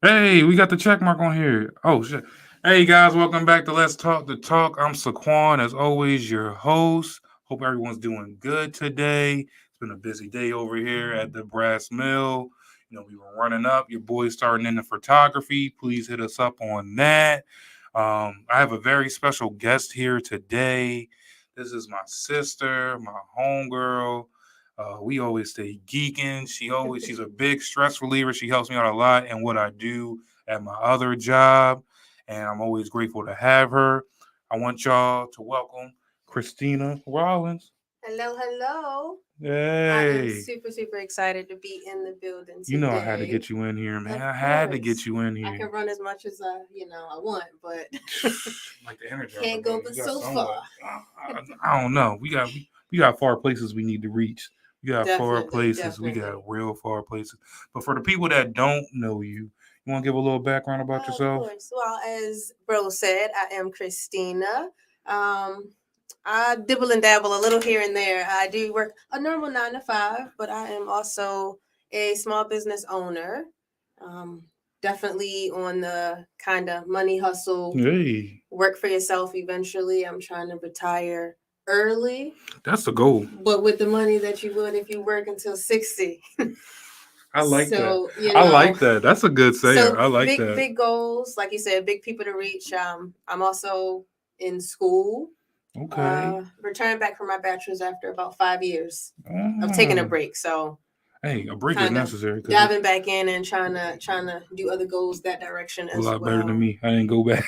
Hey, we got the check mark on here. Oh shit. Hey guys, welcome back to Let's Talk the Talk. I'm Saquon, as always, your host. Hope everyone's doing good today. It's been a busy day over here at the Brass Mill. We were running up. Your boy's starting into photography. Please hit us up on that. I have a very special guest here today. This is my sister, my homegirl. We always stay geeking. She's a big stress reliever. She helps me out a lot in what I do at my other job, and I'm always grateful to have her. I want y'all to welcome Christina Rollins. Hello, hello. I am Hey, super excited to be in the building you know I had to today. get you in here, man. Of I had to get course, you in I can here. run as much as I want, but Like the Energizer can't go Bunny, but you got so far. somewhat. I don't know. We got far places we need to reach. We got far Definitely, places. We got definitely. real far places. But for the people that don't know you, you want to give a little background about Of yourself? course. Well, as Bro said, I am Christina. Um, I dibble and dabble a little here and there. I do work a normal 9 to 5, but I am also a small business owner. Um, Definitely on the kind of money hustle, Hey, work for yourself eventually. I'm trying to retire early, that's the goal. but with the money that you would if you work until 60. I like that. So, I like that. That's a good saying. so I like big, that. big goals, like you said, big people to reach. I'm also in school. Okay. Returned back from my bachelor's after about 5 years of taking a Ah. break. So Hey, a break is kind of necessary because diving back in and trying to do other goals that direction a as lot better than well. me. I didn't go back.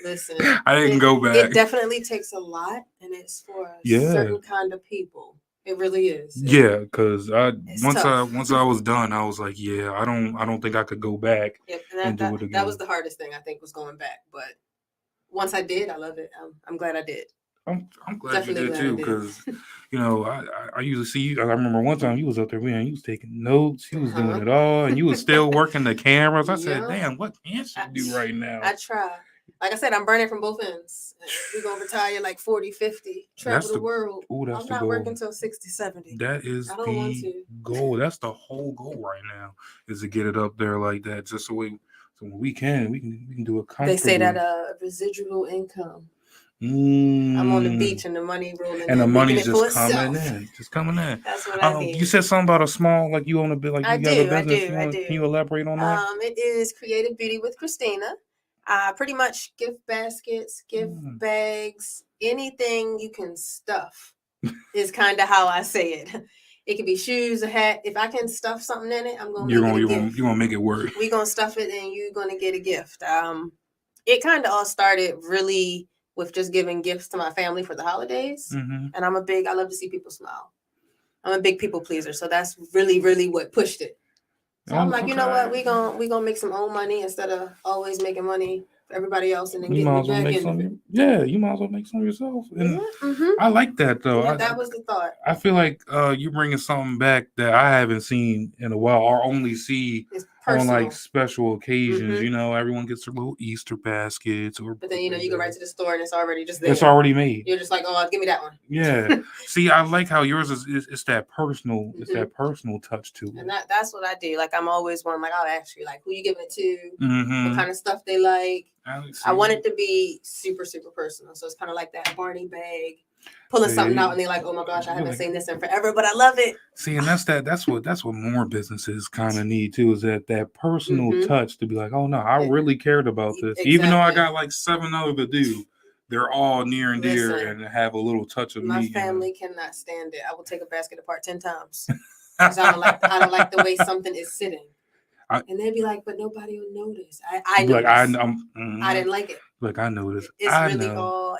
Listen, I didn't it go it back. definitely takes a lot, and it's for a Yeah. certain kind of people. It really is. Yeah, because I It's once tough. I once I was done, I was like, yeah, I don't think I could go back Yep, and and that, do that it that was again. the hardest thing I think was going back. But once I did, I love it. I'm glad I did. I'm glad you Definitely did glad I too, did. because I usually see you. I remember one time you was up there, man. You was taking notes, you was doing Uh-huh. it all, and you was still working the cameras. I said, Yeah. damn, what can't I, she do right now? I try. Like I said, I'm burning from both ends. We're going to retire like 40, 50, travel That's the the world. that's I'm the not goal. working till 60, 70. That is I don't want the to. goal. That's the whole goal right now, is to get it up there like that. Just so when we can do it They say that comfortably. residual income. I'm on the beach Mm. and the money rolling And the in, making money's it for just coming itself. in, just coming in. That's what I You need. said something about a small, like you own a bit, like I you have a do, I business. do, I do. Can you elaborate on that? It is Creative Beauty with Christina. Pretty much gift baskets, gift Mm. bags, anything you can stuff is kind of how I say it. It could be shoes, a hat. If I can stuff something in it, I'm gonna You're make it gonna a you're gonna gift. you're gonna make it work. We gonna stuff it, and you gonna get a gift. It kind of all started really with just giving gifts to my family for the holidays, Hmm. and I love to see people smile. I'm a big people pleaser, so that's really what pushed it. So I'm like, you know what? Okay. We gonna make some own money instead of always making money for everybody else and then You getting might the as well back make end of some. it. Yeah, you might as well make some yourself. Yeah. And Mm-hmm. I like that though. Yeah, I that was the thought. I feel like you're bringing something back that I haven't seen in a while, or only see It's on like personal. special occasions. Mm-hmm. Everyone gets their little Easter baskets or But then birthday you go right baskets. to the store and it's already just It's there. already made. You're just like, oh, give me that one. Yeah. See, I like how yours is it's that personal. It's Mm-hmm. that personal touch to And it. that's what I do. Like I'm always one. Like I'll ask you, like, who you giving it to, what Mm-hmm. kind of stuff they like. I I want see. it to be super personal. So it's kind of like that Barney bag, pulling something out, See, and they're like, oh my gosh, I you're haven't like, seen this in forever, but I love it. see, and that's what more businesses kind of need too, is that personal Mm-hmm. touch to be like, oh no, I really cared about this, even though I Exactly. got like seven other to do. They're all near and dear Listen, and have a little touch of my me in them. family cannot stand it. I will take a basket apart 10 times because I don't like the way something is sitting. I And they'd be like, but nobody will notice. I be like, I, notice. I'm, I mhm. didn't like it. Like I know this. It's I really know. all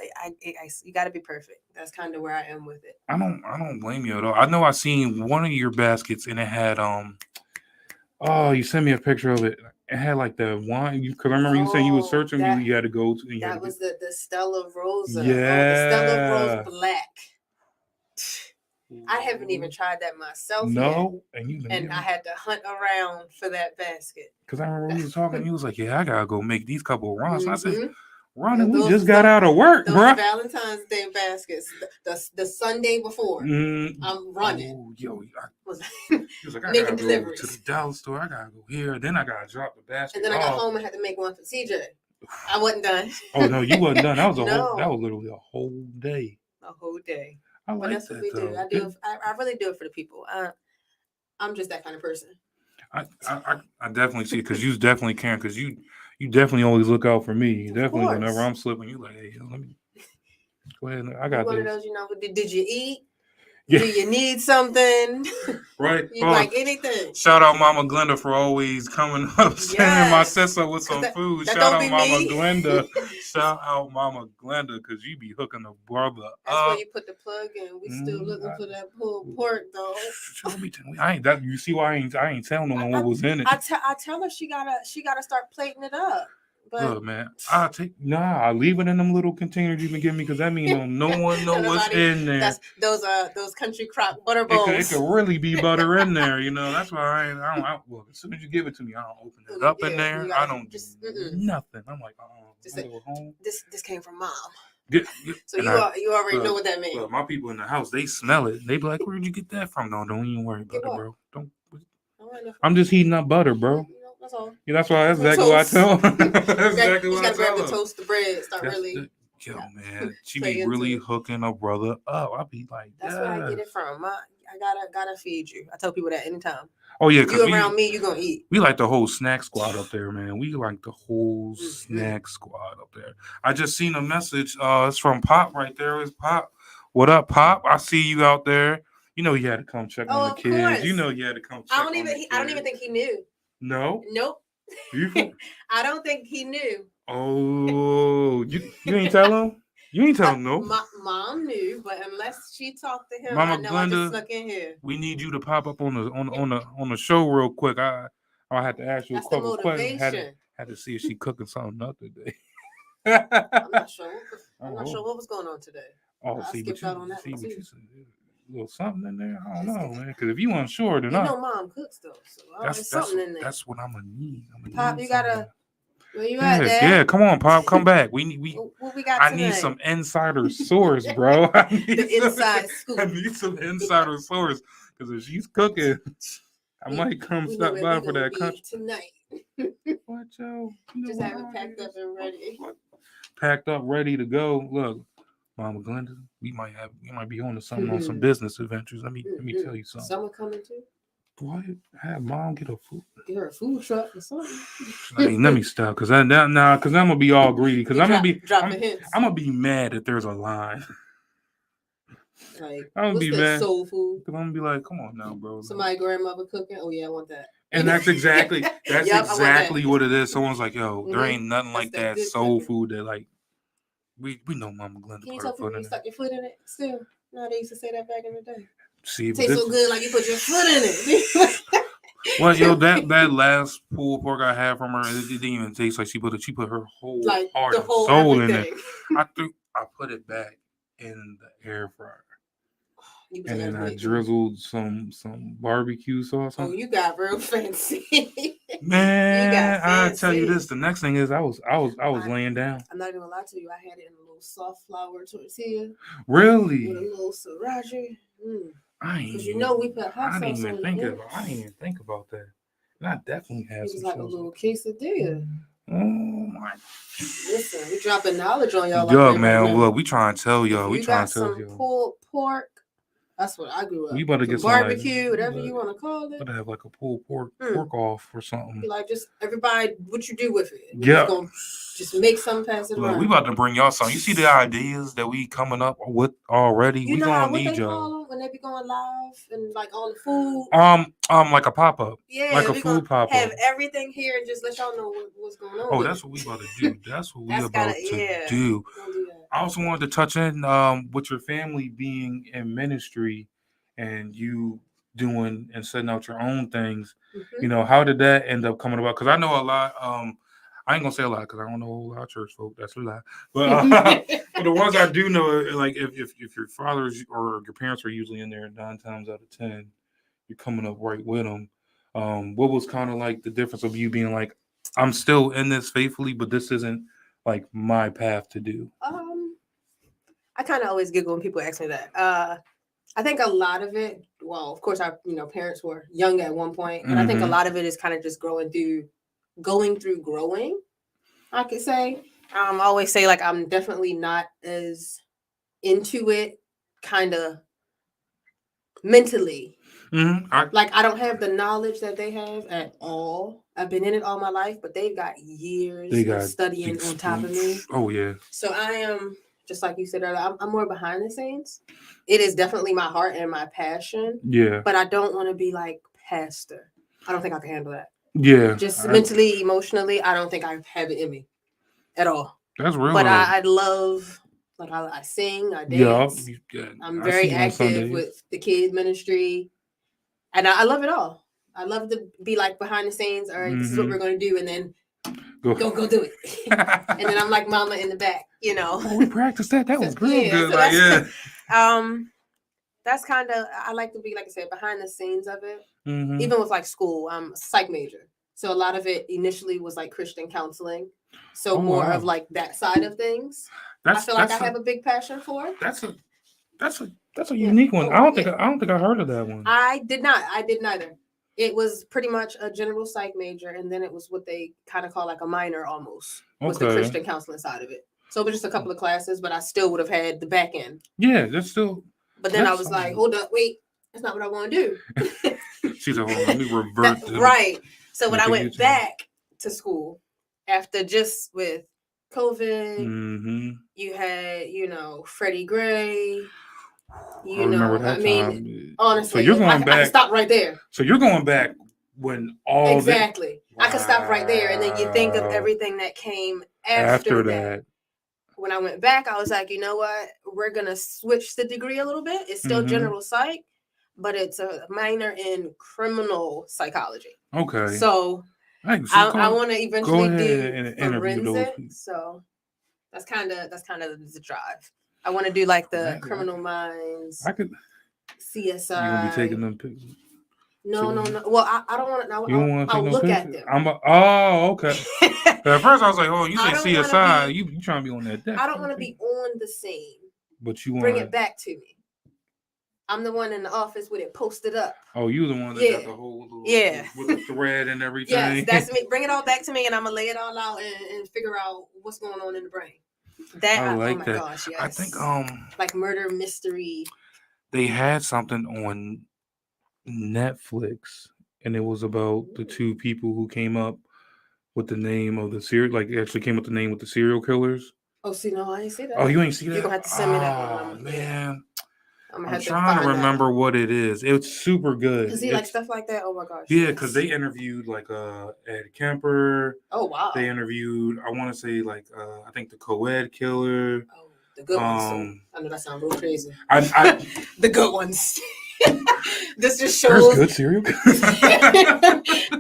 you got to be perfect. That's kind of where I am with it. I don't blame you at all. I know I seen one of your baskets and it had oh, you sent me a picture of it. It had like the wine. Cause I remember you saying you was Oh, searching. You had to go to. And you had to that get. was the Stella Rosa. Oh, the Stella Rose Yeah. Black. I haven't even tried that myself yet, No, and you and I had to hunt around for that basket. because I remember we was talking. You was like, "Yeah, I gotta go make these couple of runs." And I said, Mm-hmm. running. We Those just was got out of work, those bro. Valentine's Day baskets. The Sunday before, I'm running. Oh, yo, he was like, I making gotta go deliveries. to the dollar store. I gotta go here. Then I gotta drop the basket. And then I got home and had to make one for CJ. I wasn't done. Oh no, you wasn't done. That was No. that was literally a whole day. A whole day. I But like that's that what we though. do. I do. I really do it for the people. I'm just that kind of person. I definitely see it because you definitely can because you definitely always look out for me. Of Definitely course. whenever I'm slipping, you like, hey, let me go ahead. I got one this. of those, did you eat? Yeah. Do you need something? Right. You like anything? Shout out Mama Glenda for always coming up saying my sister with some food. That Shout don't out be Mama me. Glenda. Shout out Mama Glenda because you be hooking the brother That's up. where you put the plug in. We still looking for that pulled pork though. I ain't that. You see why I ain't telling no one what was in it. I tell her she gotta start plating it up. But look, man, I leave it in them little containers you've been giving me because that means no one know what's in there. That's those country crock butter bowls. It could really be butter in there, That's why I don't. Well, as soon as you give it to me, I don't open it up in there. I don't just nothing. I'm like, go home. This came from mom. So you already know what that means. Look, my people in the house, they smell it. They be like, "Where'd you get that from?" No, don't even worry about it, bro. Don't. I'm just heating up butter, bro. That's all. Yeah, that's why. That's exactly what I tell. That's exactly what I tell. You gotta grab the toast, the bread, start really. Yo, man, she be really hooking a brother up. I be like, that's where I get it from. I gotta feed you. I tell people that anytime. Oh yeah, because you around me, you gonna eat. We like the whole snack squad up there, man. We like the whole snack squad up there. I just seen a message. It's from Pop right there. It's Pop. What up, Pop? I see you out there. You know you had to come check on the kids. Course. You know you had to come check I don't even think he knew. No. Nope. I don't think he knew. Oh, you ain't tell him? You ain't tell him no. Mom knew, but unless she talked to him, Mama I know Glenda, I just snuck in here. We need you to pop up on the show real quick. I had to ask you a couple questions. Had to see if she cooking something up today. I'm not sure. I'm not sure what was going on today. Oh, I skipped out on that one too. A little something in there. I don't know, man. Because if you unsure, then Mom cooks though, so there's something in there. That's what I'm gonna need. Pop, you gotta. Where you at, Dad? Yeah, come on, Pop, come back. We what we got tonight? I need some insider source, bro. Inside scoop. I need some insider source because if she's cooking, I might come stop by for that country tonight. What, yo? Just have it packed up and ready. Packed up, ready to go. Look, Mama Glenda, we might be on to something on some business adventures. Let me tell you something. Someone coming too. What? Have Mom get her a food truck or something. Let me stop because I'm gonna be all greedy because I'm gonna be mad that there's a line. Like, I'm gonna be mad. Soul food. Because I'm gonna be like, come on now, bro. Somebody grandmother cooking. Oh yeah, I want that. And that's exactly what it is. Someone's like, yo, there ain't nothing like that soul food that like we know Mama Glenda. Can you tell people you stuck your foot in it? Still, no, they used to say that back in the day. See, it tastes so good, like you put your foot in it. Well, yo, that last pulled pork I had from her, it didn't even taste like she put her whole heart and soul in it. I put it back in the air fryer. And then I drizzled some barbecue sauce. Oh, you got real fancy. Man, I tell you this. The next thing is I was laying down. I'm not even gonna lie to you. I had it in a little soft flour tortilla. Really? With a little sriracha. Because we put hot sauce on it. I didn't even think about that. And I definitely had some. It was like a little quesadilla. Oh my! Listen, we dropping knowledge on y'all. Yo, man, look, we trying to tell y'all. We trying to tell y'all. Pulled pork. That's what I grew up. We better get some barbecue, whatever you want to call it. Better have like a pulled pork off or something. Like just everybody, what you do with it? Yeah. Just make some pass it around. We about to bring y'all some. You see the ideas that we coming up with already? You we know gonna what need they y'all. call them when they be going live and like all the food. Like a pop up. Yeah, like a food pop up. Have everything here and just let y'all know what's going on. Oh, that's what we about to do. That's what we about to do. I also wanted to touch in with your family being in ministry and you doing and setting out your own things. How did that end up coming about? Because I know a lot. I ain't gonna say a lot because I don't know a whole lot of church folk. That's a lie. But for the ones I do know, like if your fathers or your parents are usually in there 9 times out of 10, you're coming up right with them. What was kind of like the difference of you being like, I'm still in this faithfully, but this isn't like my path to do? I kind of always giggle when people ask me that. I think a lot of it, well, of course, our parents were young at one point, but I think a lot of it is kind of just going through growing. I could say. I always say like I'm definitely not as into it, kind of mentally. I don't have the knowledge that they have at all. I've been in it all my life, but they've got years of studying on top of me. Oh yeah. So I am, just like you said earlier, I'm more behind the scenes. It is definitely my heart and my passion. Yeah. But I don't want to be like pastor. I don't think I can handle that. Yeah. Just mentally, emotionally, I don't think I have it in me at all. That's real. But I love, like I sing, I dance. Yeah. I'm very active with the kids ministry. And I love it all. I love to be like behind the scenes. All right, this is what we're going to do. And then go do it. And then I'm like mama in the back, Oh, we practiced that. That was real good. That's kind of, I like to be, like I said, behind the scenes of it. Even with like school, I'm a psych major. So a lot of it initially was like Christian counseling. So more of like that side of things. I feel like I have a big passion for it. That's a unique one. I don't think I heard of that one. I did not. I did neither. It was pretty much a general psych major, and then it was what they kind of call like a minor almost. Was the Christian counseling side of it. So it was just a couple of classes, but I still would have had the back end. Yeah, that's still. But then I was like, hold up, wait, that's not what I want to do. She's like, hold on, let me revert. Right. So when I went back to school after just with COVID, you had, Freddie Gray. I mean, honestly, so you're going back. I can stop right there. So you're going back when all exactly. Wow. I can stop right there, and then you think of everything that came after that. When I went back, I was like, you know what? We're gonna switch the degree a little bit. It's still general psych, but it's a minor in criminal psychology. Okay. So I want to eventually do forensic. So that's kind of the drive. I want to do like the Criminal Minds. I could. CSI. You gonna be taking them pictures? No. Well, I don't want to. You don't want to take no look pictures? At them. Okay. At first, I was like, "Oh, you say CSI? You trying to be on that deck?" I don't want to be on the scene. But you want bring it back to me. I'm the one in the office with it posted up. Oh, you the one that got the whole little, with the thread and everything. Yes, that's me. Bring it all back to me, and I'm gonna lay it all out and figure out what's going on in the brain. I like oh my that. Gosh, yes. I think like murder mystery. They had something on Netflix, and it was about the two people who came up with the name of the serial, like actually came up with the name with the serial killers. Oh, see, no, I ain't see that. Oh, you ain't see that? You're gonna have to send me that one. Oh man. I'm trying to remember what it is. It's super good. Does he like stuff like that? Oh my gosh. Yeah, because they interviewed like Ed Kemper. Oh wow. They interviewed, I want to say like I think the co-ed killer. Oh, the good ones. I know that sounds real crazy. The good ones. This just shows. There's good serial.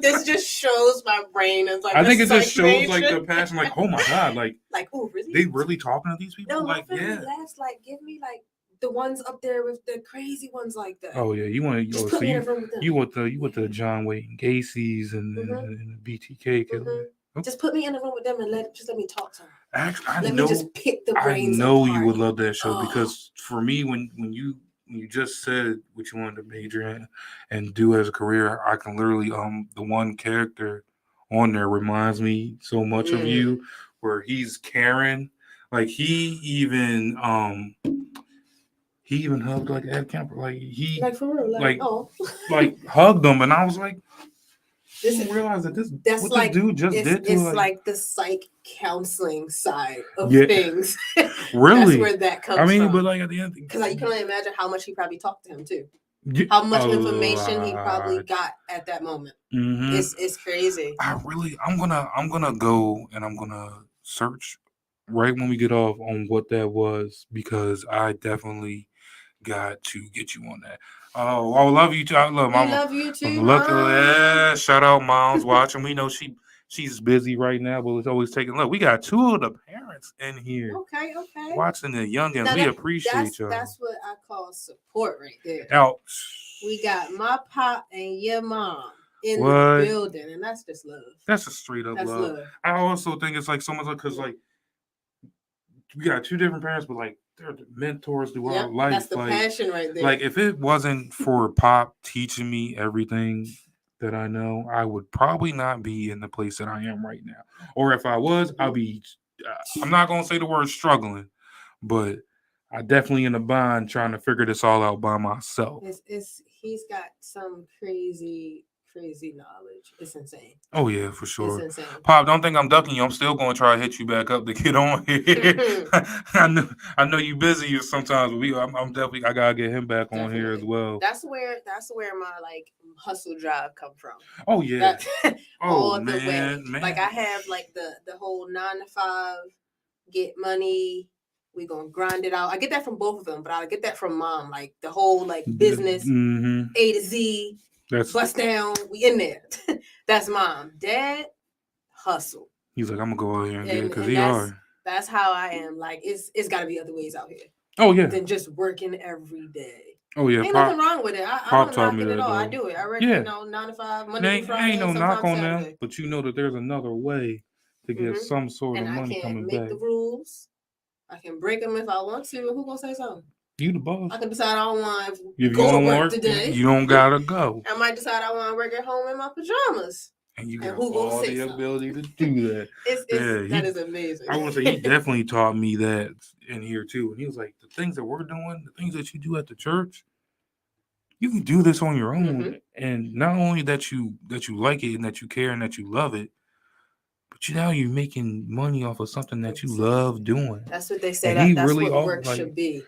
This just shows my brain is like. I think it just shows like the passion. Like, oh my god, like oh really? They really talking to these people? No, like yeah. Laughs like give me like. The ones up there with the crazy ones like that. Oh yeah, you want to? So you want the John Wayne Gacy's and the BTK killer. Oh. Just put me in the room with them and let me talk to them. Actually, let me just pick the brains. I know you would love that show because for me, when you just said what you wanted to major in and do as a career, I can literally the one character on there reminds me so much of you, where he's Karen, like he even hugged like Ed Kemper, like for real, like hugged him, and I was like, I didn't realize that this dude just did to it's like the psych counseling side of things. Really, that's where that comes from. I mean, but like at the end, because you can only imagine how much he probably talked to him too. How much information he probably got at that moment. It's crazy. I'm gonna go and I'm gonna search right when we get off on what that was, because I definitely got to get you on that. Oh, I love you too. I love Mama. We love you too. Look, shout out Mom's watching. We know she's busy right now, but it's always taking. Look, we got two of the parents in here. Okay. Watching the youngins. We appreciate y'all. That's what I call support right there. Out. We got my pop and your mom in the building, and that's just love. That's a straight up love. I also think it's like so much because like we got two different parents, but like they're the mentors through our Yep, that's life. the passion right there. Like if it wasn't for Pop teaching me everything that I know, I would probably not be in the place that I am right now. Or if I was, I'll be. I'm not gonna say the word struggling, but I definitely in a bind trying to figure this all out by myself. It's he's got some crazy knowledge. It's insane. Oh yeah, for It's sure. insane. Pop, don't think I'm ducking you. I'm still gonna try to hit you back up to get on here. I know you busy sometimes, but I'm definitely I gotta get him back on here as Definitely. well. That's where my like hustle drive come from. Oh yeah. That, Oh all the way. man. Like I have like the whole 9 to 5, get money. We gonna grind it out. I get that from both of them, but I get that from mom. Like the whole like business Mm-hmm. A to Z, That's bust down. We in there. That's mom. Dad, hustle. he's like, I'm gonna go out here and get it because And he are. that's how I am. Like it's got to be other ways out here Oh yeah. than just working every day. Oh yeah. Ain't Pop, nothing wrong with it. I Pop don't taught knock me it that at all. I though. do it. I work, Yeah. 9 to 5, Monday through Ain't Friday, no knock sometimes on them, Saturday. but you know that there's another way to get some sort And of I money can't coming make back. the rules. I can break them if I want to. And who gonna say something? You the boss. I can decide I don't want to If go you to don't work work, today. you don't gotta go. I might decide I want to work at home in my pajamas. And you And got who gonna all say the something? ability to do that. That is amazing. I want to say he definitely taught me that in here too. And he was like, the things that we're doing, the things that you do at the church, you can do this on your own. And not only that you like it and that you care and that you love it, but now you're making money off of something that you love doing. That's what they say. And That's what work should be.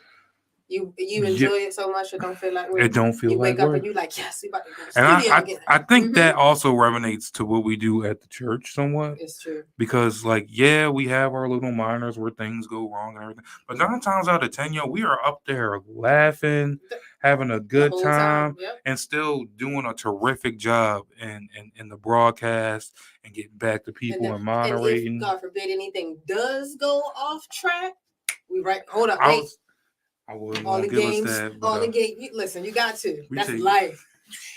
You enjoy it so much it don't feel like work. It don't feel you like wake up work. and you like, yes, we about to go to and studio again. I think that also resonates to what we do at the church somewhat. It's true. Because like, yeah, we have our little minors where things go wrong and everything. But 9 times out of 10, we are up there laughing, having a good time. Yep. And still doing a terrific job in the broadcast and getting back to people and moderating. And if, God forbid, anything does go off track, hold up, I wait. wouldn't all the give games, us that. But, all the games. Listen, you got to. That's life.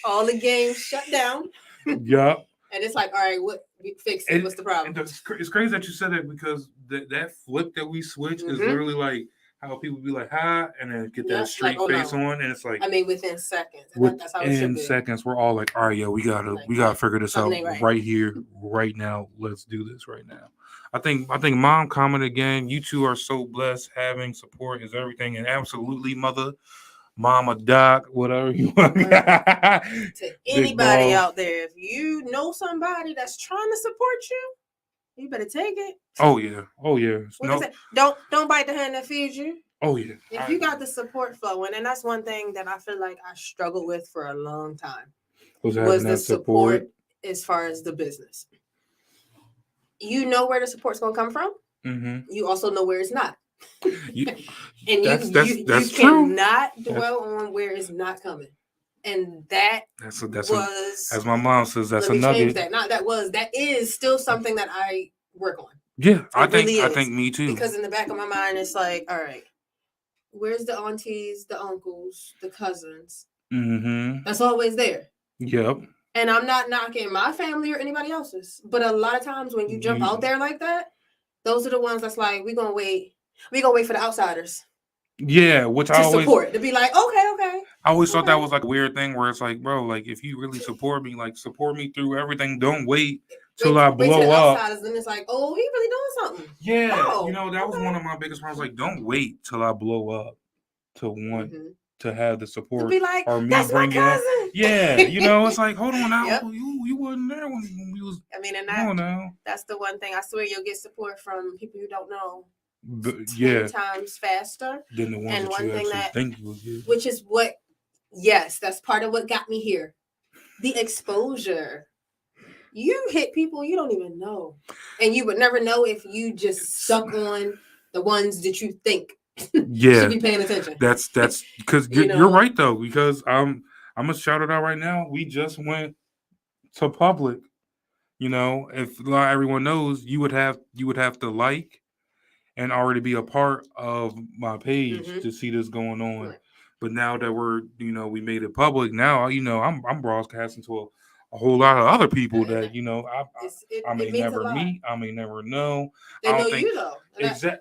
All the games shut down. Yup. And it's like, all right, fix it? What's the problem? It's crazy that you said that because that flip that we switch is literally like how people be like, hi, and then get that straight face on, and it's like, I mean, within seconds. That's how it should be. Within seconds, we're all like, all right, yo, we gotta figure this out right here, right now. Let's do this right now. I think mom commented again. You two are so blessed. Having support is everything, and absolutely, Mama Doc, whatever you want. To anybody out there, if you know somebody that's trying to support you, you better take it. Oh yeah. Don't bite the hand that feeds you. Oh yeah. If you got the support flowing, and that's one thing that I feel like I struggled with for a long time, was the support as far as the business. You know where the support's gonna come from. Mm-hmm. You also know where it's not. You cannot dwell on where it's not coming. And that's as my mom says, that's a nugget. That is still something that I work on. Yeah, I think me too. Because in the back of my mind, it's like, all right, where's the aunties, the uncles, the cousins? Mm-hmm. That's always there. Yep. And I'm not knocking my family or anybody else's, but a lot of times when you jump out there like that, those are the ones that's like, we're gonna wait for the outsiders. Yeah, which I always support to be like, okay. I always thought that was like a weird thing where it's like, bro, like if you really support me, like support me through everything. Don't wait till I blow up. Then it's like, oh, he really doing something. Yeah, that was one of my biggest problems. Like, don't wait till I blow up to want to have the support to be like, or me that's bring my cousin. Up. Yeah, it's like, hold on now, you wasn't there when we was. I mean, and that's the one thing. I swear you'll get support from people you don't know. 10 times faster than the ones and that one you thing that think you will get. Which is that's part of what got me here. The exposure. You hit people you don't even know, and you would never know if you just stuck on the ones that you think should be paying attention. That's because you're right though, because I'm gonna shout it out right now. We just went to public. If everyone knows, you would have to like and already be a part of my page to see this going on. Right. But now that we made it public, now I'm broadcasting to a whole lot of other people that I may never meet, I may never know. They know you though. Exactly.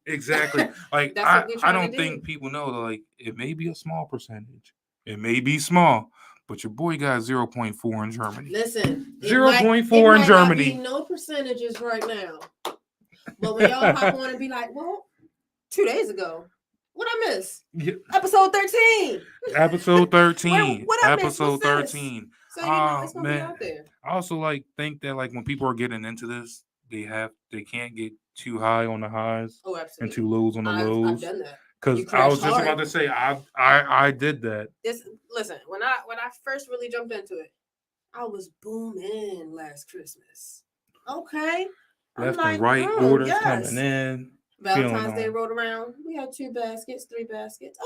Exactly. Like That's what we're I trying to don't do. think people know that, like, it may be a small percentage. It may be small, but your boy got 0.4 in Germany. Listen, it 0.4 in might not be Germany. no percentages right now. But when y'all hop on and be like, well, 2 days ago, what I miss? Yeah. Episode 13. Episode 13. What I missed? Episode What's this? 13. So you know it's gonna be Man. out there. I also like think that, like, when people are getting into this, they can't get too high on the highs Oh, and absolutely. too lows on the I've lows. done that. Because You I was crash just hard. about to say I did that. Listen, when I first really jumped into it, I was booming last Christmas. Okay. Left and right orders coming in. Valentine's Day rolled around. We had 2 baskets, 3 baskets.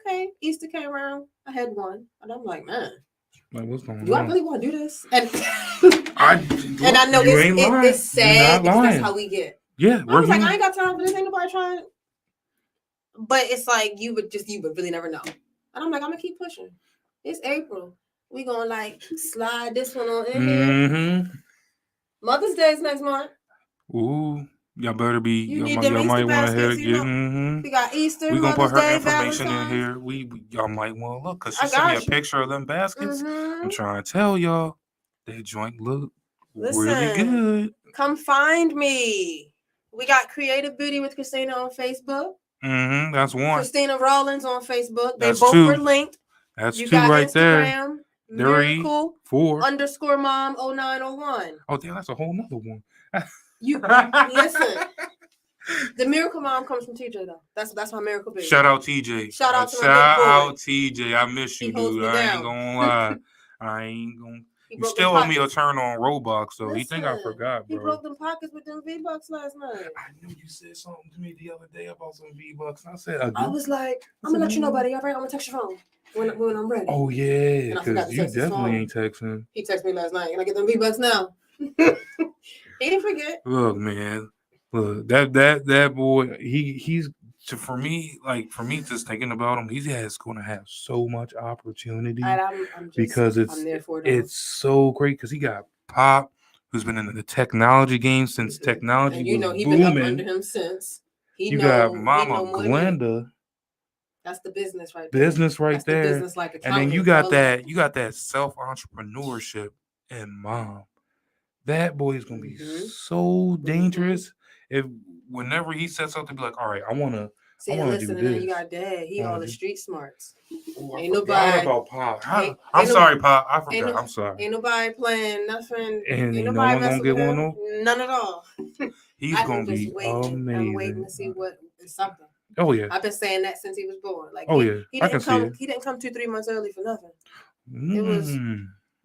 Okay. Easter came around. I had 1. And I'm like, man, Like, what's going on? do I really want to do this? And I know it's sad because that's how we get. Yeah. I was like, I ain't got time for this. Ain't nobody trying. But it's like you would really never know. And I'm like, I'm gonna keep pushing. It's April. We gonna like slide this one on in here. Mother's Day is next month. Ooh, y'all better be. Y'all might want to hear it. We got Easter. We gonna Mother's put her Day, information Valentine's. in here. Y'all might want to look because she sent me a picture of them baskets. I'm trying to tell y'all, that joint look really good. Come find me. We got Creative Beauty with Christina on Facebook. That's one. Christina Rollins on Facebook. That's they both 2. were linked. That's you 2 got right Instagram, there. Miracle 4 _mom 0901. Oh damn, that's a whole nother one. You listen. The Miracle Mom comes from TJ though. That's my Miracle Baby. Shout out TJ. Shout out to my Shout out TJ. I miss you, dude. I ain't gonna lie. You still owe me a turn on Roblox, though. He think I forgot, bro. He broke them pockets with them V-Bucks last night. I knew you said something to me the other day about some V-Bucks. I said, I was like, I'm gonna let you know, buddy. All right, I'm gonna text your phone when I'm ready. Oh yeah, because you definitely ain't texting. He texted me last night, and I get them V-Bucks now. He didn't forget. Look, man. Look, that boy, he's for me just thinking about him, he is going to have so much opportunity because it's so great because he got Pop, who's been in the technology game since technology was he booming. been up under him since. You got Mama Glenda. That's the business right there. Business right That's there. The business like and then you got that self-entrepreneurship in Mom. That boy is gonna be so dangerous. If whenever he says something, be like, all right, I wanna do this. You got Dad. He all the street smarts. Ooh, ain't nobody about Pop. I'm sorry, Pop. I forgot. I'm sorry. Ain't nobody playing nothing. And ain't no one gonna get one though. None at all. He's gonna be amazing. I'm waiting to see what is something. Oh yeah. I've been saying that since he was born. Like he didn't come. He didn't come 2-3 months early for nothing. It was.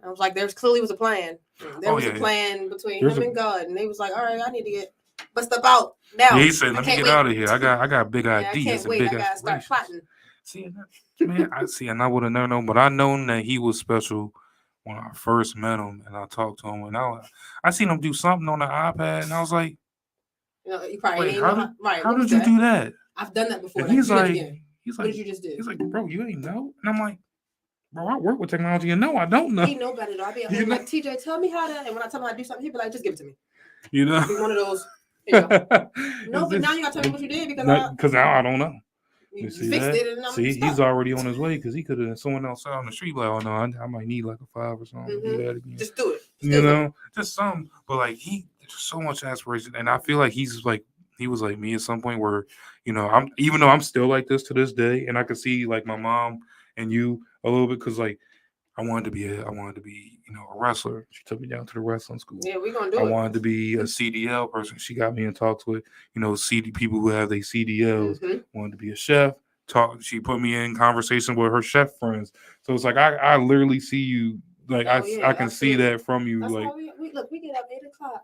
I was like, there clearly was a plan. There was a plan between him and God, and they was like, all right, I need to get step out now. Yeah, he said, let me get out of here. I got big ideas and big aspirations. Start plotting. See, man, and I would have never known, but I known that he was special when I first met him, and I talked to him, and I seen him do something on the iPad, and I was like, you probably wait, how did you do that? I've done that before. And he's like, what did you just do? He's like, bro, you ain't know, and I'm like, bro, I work with technology, and no, I don't know. He know better though. I be at home like, TJ, tell me how to. And when I tell him how to do something, he'll be like, just give it to me. You know, be one of those. No, but now you gotta tell me what you did because now I don't know. You see fixed that? It, and he's already on his way because he could have someone else out on the street like, oh no, I might need like a 5 or something. Do that again. Just do it. Just something. But like there's so much aspiration, and I feel like he was like me at some point where I'm even though I'm still like this to this day, and I could see like my mom and you a little bit because like I wanted to be a wrestler. She took me down to the wrestling school. Yeah, we're gonna do it. I wanted to be a CDL person. She got me in talks with people who have their CDLs. Wanted to be a chef. She put me in conversation with her chef friends. So it's like I literally see you like I can see that from you. That's like we get up 8:00.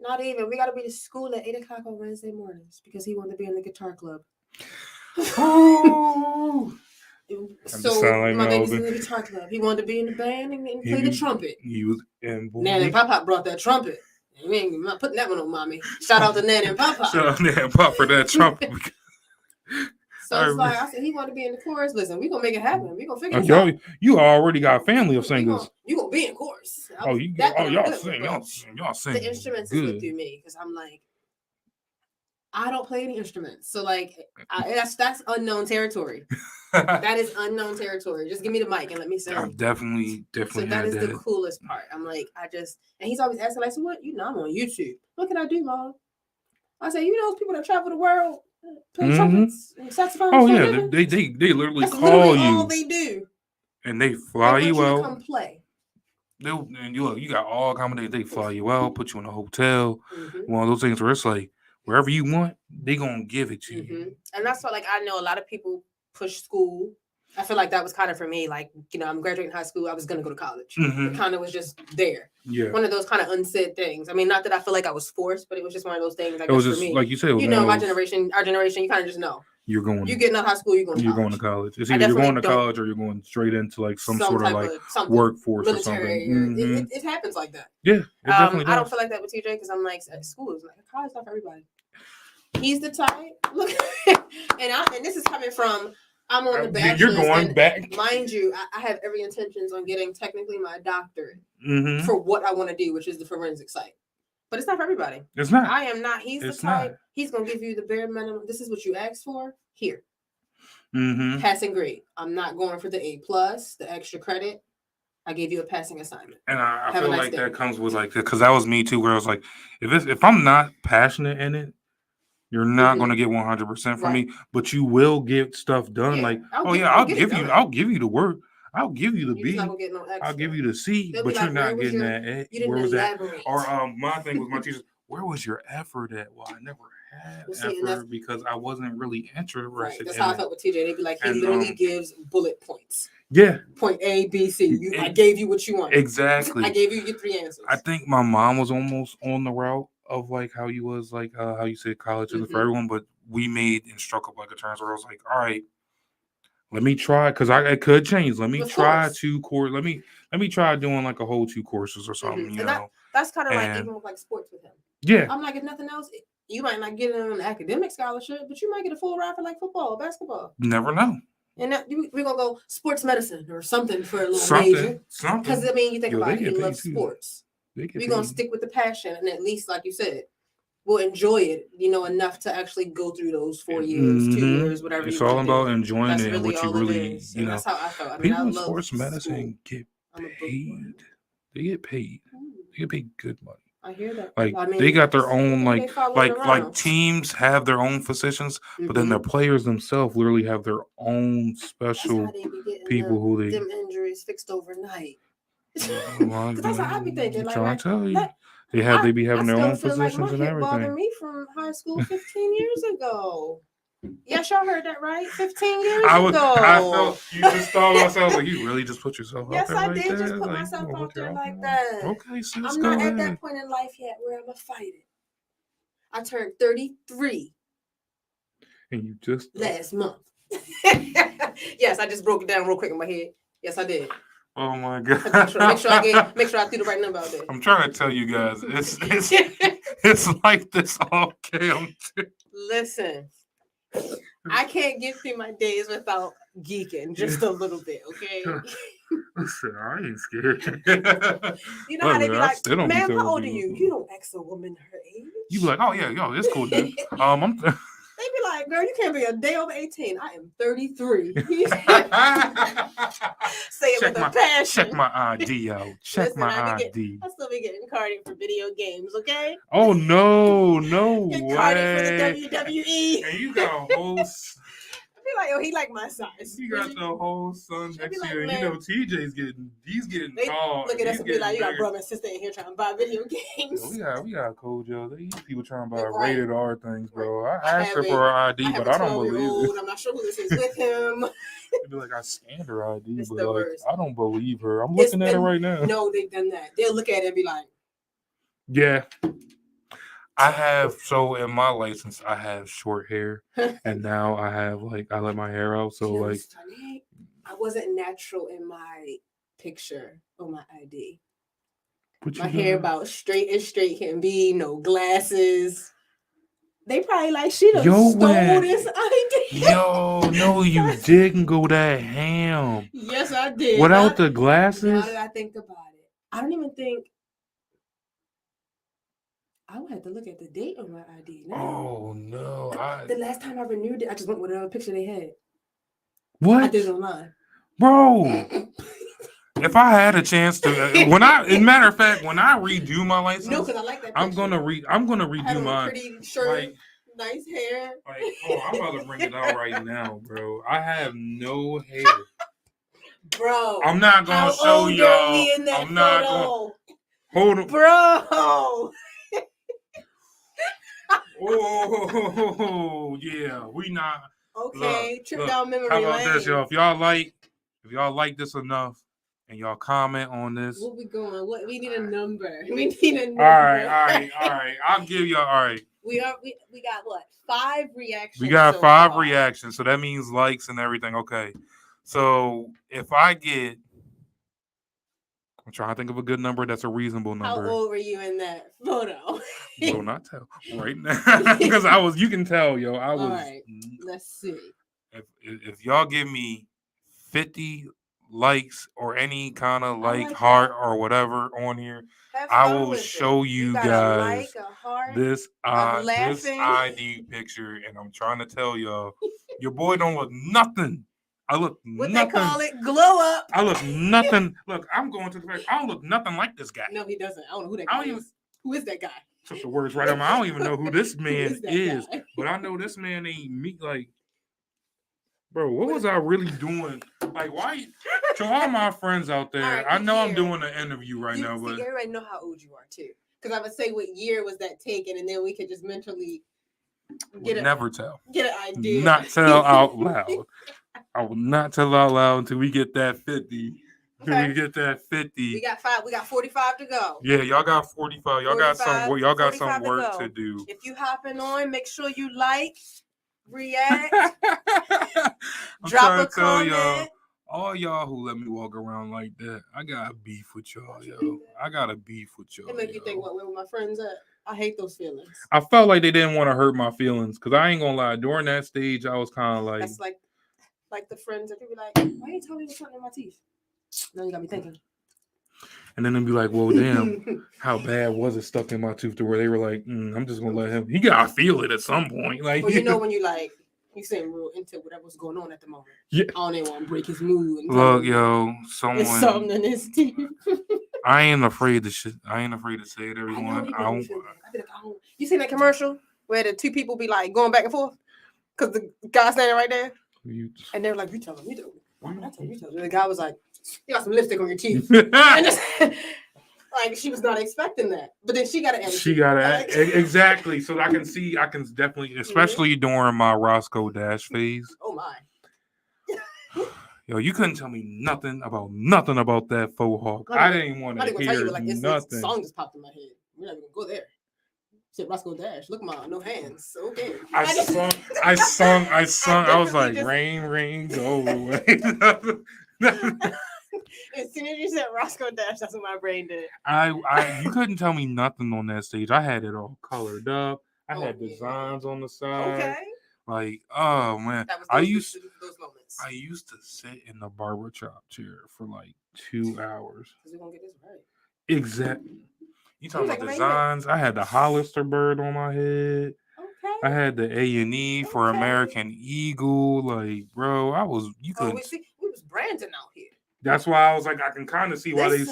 Not even. We got to be to school at 8:00 on Wednesday mornings because he wanted to be in the guitar club. Oh. So my baby's in the guitar club. He wanted to be in the band and play the trumpet. He was and Nan and Papa brought that trumpet. I'm not putting that one on mommy. Shout out to Nan and Papa. Shout out to Nan and Papa for that trumpet. So it's like I said, he wanted to be in the chorus. Listen, we're gonna make it happen. We're gonna figure it out. You already got a family of singers. You gonna be in chorus. Y'all sing. Y'all sing. The instruments is what do me because I'm like, I don't play any instruments, so like that's unknown territory. That is unknown territory. Just give me the mic and let me sing. I've definitely So that is the coolest part. I'm like, and he's always asking like, so what? I'm on YouTube. What can I do, Mom? I say, those people that travel the world, play trumpets and saxophones. Oh yeah, they literally that's call you. All they do. And they fly you out. Come play. And you got all accommodations. They fly you out, put you in a hotel. One of those things where it's like wherever you want, they gonna give it to you. And that's why, like, I know a lot of people push school. I feel like that was kind of for me. Like, I'm graduating high school. I was gonna go to college. It kind of was just there. Yeah. One of those kind of unsaid things. I mean, not that I feel like I was forced, but it was just one of those things. I guess, it was just for me. Like you said. My generation, our generation, you kind of just know. You're getting out of high school. You're going to college. It's either you're going to college or you're going straight into like some sort of like workforce military or something. It happens like that. Yeah, it definitely does. I don't feel like that with TJ because I'm like, school is like college not for everybody. He's the type. Look, and this is coming from. I'm on the bachelor's. You're going back. Mind you, I have every intentions on getting technically my doctorate for what I want to do, which is the forensic side. But it's not for everybody. It's not. I am not. He's the type. He's going to give you the bare minimum. This is what you asked for. Here. Passing grade. I'm not going for the A+, the extra credit. I gave you a passing assignment. And I feel like that comes with like, because that was me too, where I was like, if I'm not passionate in it, you're not going to get 100% from me, but you will get stuff done. Like, I'll give you the work. I'll give you the B. I'll give you the C, but you're not getting that A. Where was that? Or my thing was my teachers, where was your effort at? Well, I never had effort because I wasn't really interested. Right. That's how I felt with TJ. They'd be like, he literally gives bullet points. Yeah. Point A, B, C. I gave you what you wanted. Exactly. I gave you your 3 answers. I think my mom was almost on the route of like how you was like how you said college isn't for everyone, but we made and struck up like a terms where I was like, all right, let me try because I could change. Let me try 2 courses. Let me try doing like a whole 2 courses or something. You know, that's kind of like even with like sports with him. Yeah, I'm like, if nothing else, you might not get an academic scholarship, but you might get a full ride for like football, basketball. Never know. And we're gonna go sports medicine or something for a little major. Because I mean, you think about it, he loves sports. We're gonna stick with the passion, and at least, like you said, we'll enjoy it. Enough to actually go through those 4 years, 2 years, whatever. It's all about enjoying it and what you really, That's how I felt. I mean, people in sports medicine get paid. They get paid. They get paid good money. I hear that. Like they got their own like teams have their own physicians, but then the players themselves literally have their own special people who they them injuries fixed overnight. Well, that's how I be thinking. Like, trying to tell you, they be having their own physicians and everything. Bothered me from high school 15 years ago. Yes, y'all heard that right. 15 years ago. I felt you just thought myself like you really just put yourself out there. Yes, I did just put myself out there like that. Okay, sis, I'm not at that point in life yet where I'm gonna fight it. I turned 33. And you just last month. Yes, I just broke it down real quick in my head. Yes, I did. Oh my god! Make sure I threw the right number out there. I'm trying to tell you guys, it's like this all came. Listen, I can't get through my days without geeking just a little bit, okay? Listen, I ain't scared. You know how they be like, "Man, how old are you?" You don't ask a woman her age. You be like, "Oh yeah, yo, it's cool, dude." They be like, "Girl, you can't be a day over 18. I am 33." Say it with a passion. Check my ID out. Check my ID. I still be getting carded for video games, okay? Oh no way! Carded for the WWE. And you got a whole. I be like, oh, he like my size. You got the whole son next to you. You know, TJ's getting tall. Look at us and be like, you got brother and sister in here trying to buy video games. We got cold Joe. These people trying to buy rated R things, bro. I asked her for her ID, but I don't believe it. I'm not sure who this is with him. They'd be like, I scanned her ID, but like, I don't believe her. I'm looking at it right now. No, they've done that. They'll look at it and be like, yeah. I have, so in my license, I have short hair, and now I have, I let my hair out, so, I wasn't natural in my picture on my ID. My hair about straight as straight can be, no glasses. They probably like, she done stole this ID. Yo, no, you didn't go that ham. Yes, I did. Without the glasses? Now that I think about it, I don't even think I would have to look at the date on my ID. Now. Oh no! The last time I renewed it, I just went with a picture they had. What? I did it online, bro. If I had a chance to, matter of fact, when I redo my license, no, because I like that. I'm gonna redo I had on mine. a pretty shirt, nice hair. I'm about to bring it out right now, bro. I have no hair, bro. I'm not gonna show y'all. Are we in that I'm not photo? Hold on, bro. Oh yeah, we not. Okay, trip down memory lane. How about lane. this, y'all? If y'all like this enough, and y'all comment on this, what we going? What we need a number. We need a number. All right. I'll give y'all. All right. We got what? 5 reactions. We got 5 reactions, so that means likes and everything. Okay. So if I get, I'm trying to think of a good number that's a reasonable number. How old were you in that photo? Will not tell right now because you can tell, yo. I was. All right. Let's see. If y'all give me 50 likes or any kind of heart or whatever on here, I will show you guys this ID picture, and I'm trying to tell y'all, your boy don't look nothing. I look what nothing. They call it glow up. I look nothing. Look, I'm going to the fact I don't look nothing like this guy. No, he doesn't. I don't know who that guy is. Who is that guy? Took the words right out. I don't even know who this man is, but I know this man ain't me. Like, bro, what was I really doing? Like, why? To all my friends out there, right, I know I'm doing an interview right now, but everybody know how old you are too. Because I would say what year was that taken, and then we could just mentally get an idea. Not tell out loud. I will not tell out loud until we get that 50. Okay. We get that 50. We got 5. We got 45 to go. Yeah, y'all got 45. Y'all got some work to do. If you hopping on, make sure you like, react, drop a comment. Y'all, all y'all who let me walk around like that, I got a beef with y'all, yo. I got a beef with y'all. It make you think, where my friends at? I hate those feelings. I felt like they didn't want to hurt my feelings because I ain't gonna lie. During that stage, I was kind of like, that's like the friends that people like, why you telling me what's something in my teeth? Now you got me thinking. And then they'd be like, well, damn, how bad was it stuck in my tooth to where they were like, I'm just gonna let him. He gotta feel it at some point. Like, well, when you seem real into whatever's going on at the moment. Yeah. I don't even want to break his mood. Look, yo, it's something in his teeth. I ain't afraid to say it, everyone. You seen that commercial where the 2 people be like going back and forth? Because the guy standing right there. And they're like, you tell him, you do. Why would I tell you? The guy was like, you got some lipstick on your teeth. Like, she was not expecting that. But then she got an She got it. Exactly. So I can definitely, especially during my Roscoe Dash phase. Oh, my. Yo, you couldn't tell me nothing about that faux hawk. I didn't want to hear nothing. This song just popped in my head. We're not even going to go there. Said Roscoe Dash. Look, ma, no hands. Okay. I sung. I was like, rain, go away. As soon as you said Roscoe Dash, that's what my brain did. You couldn't tell me nothing on that stage. I had it all colored up. I had designs on the side. Okay. Like, oh man, I used to sit in the barber shop chair for like 2 hours. We're gonna get this right. Exactly. You talking about designs? I had the Hollister bird on my head. Okay. I had the A&E for American Eagle. Like, bro, you couldn't. We was branding out here. That's why I was like, I can kind of see why they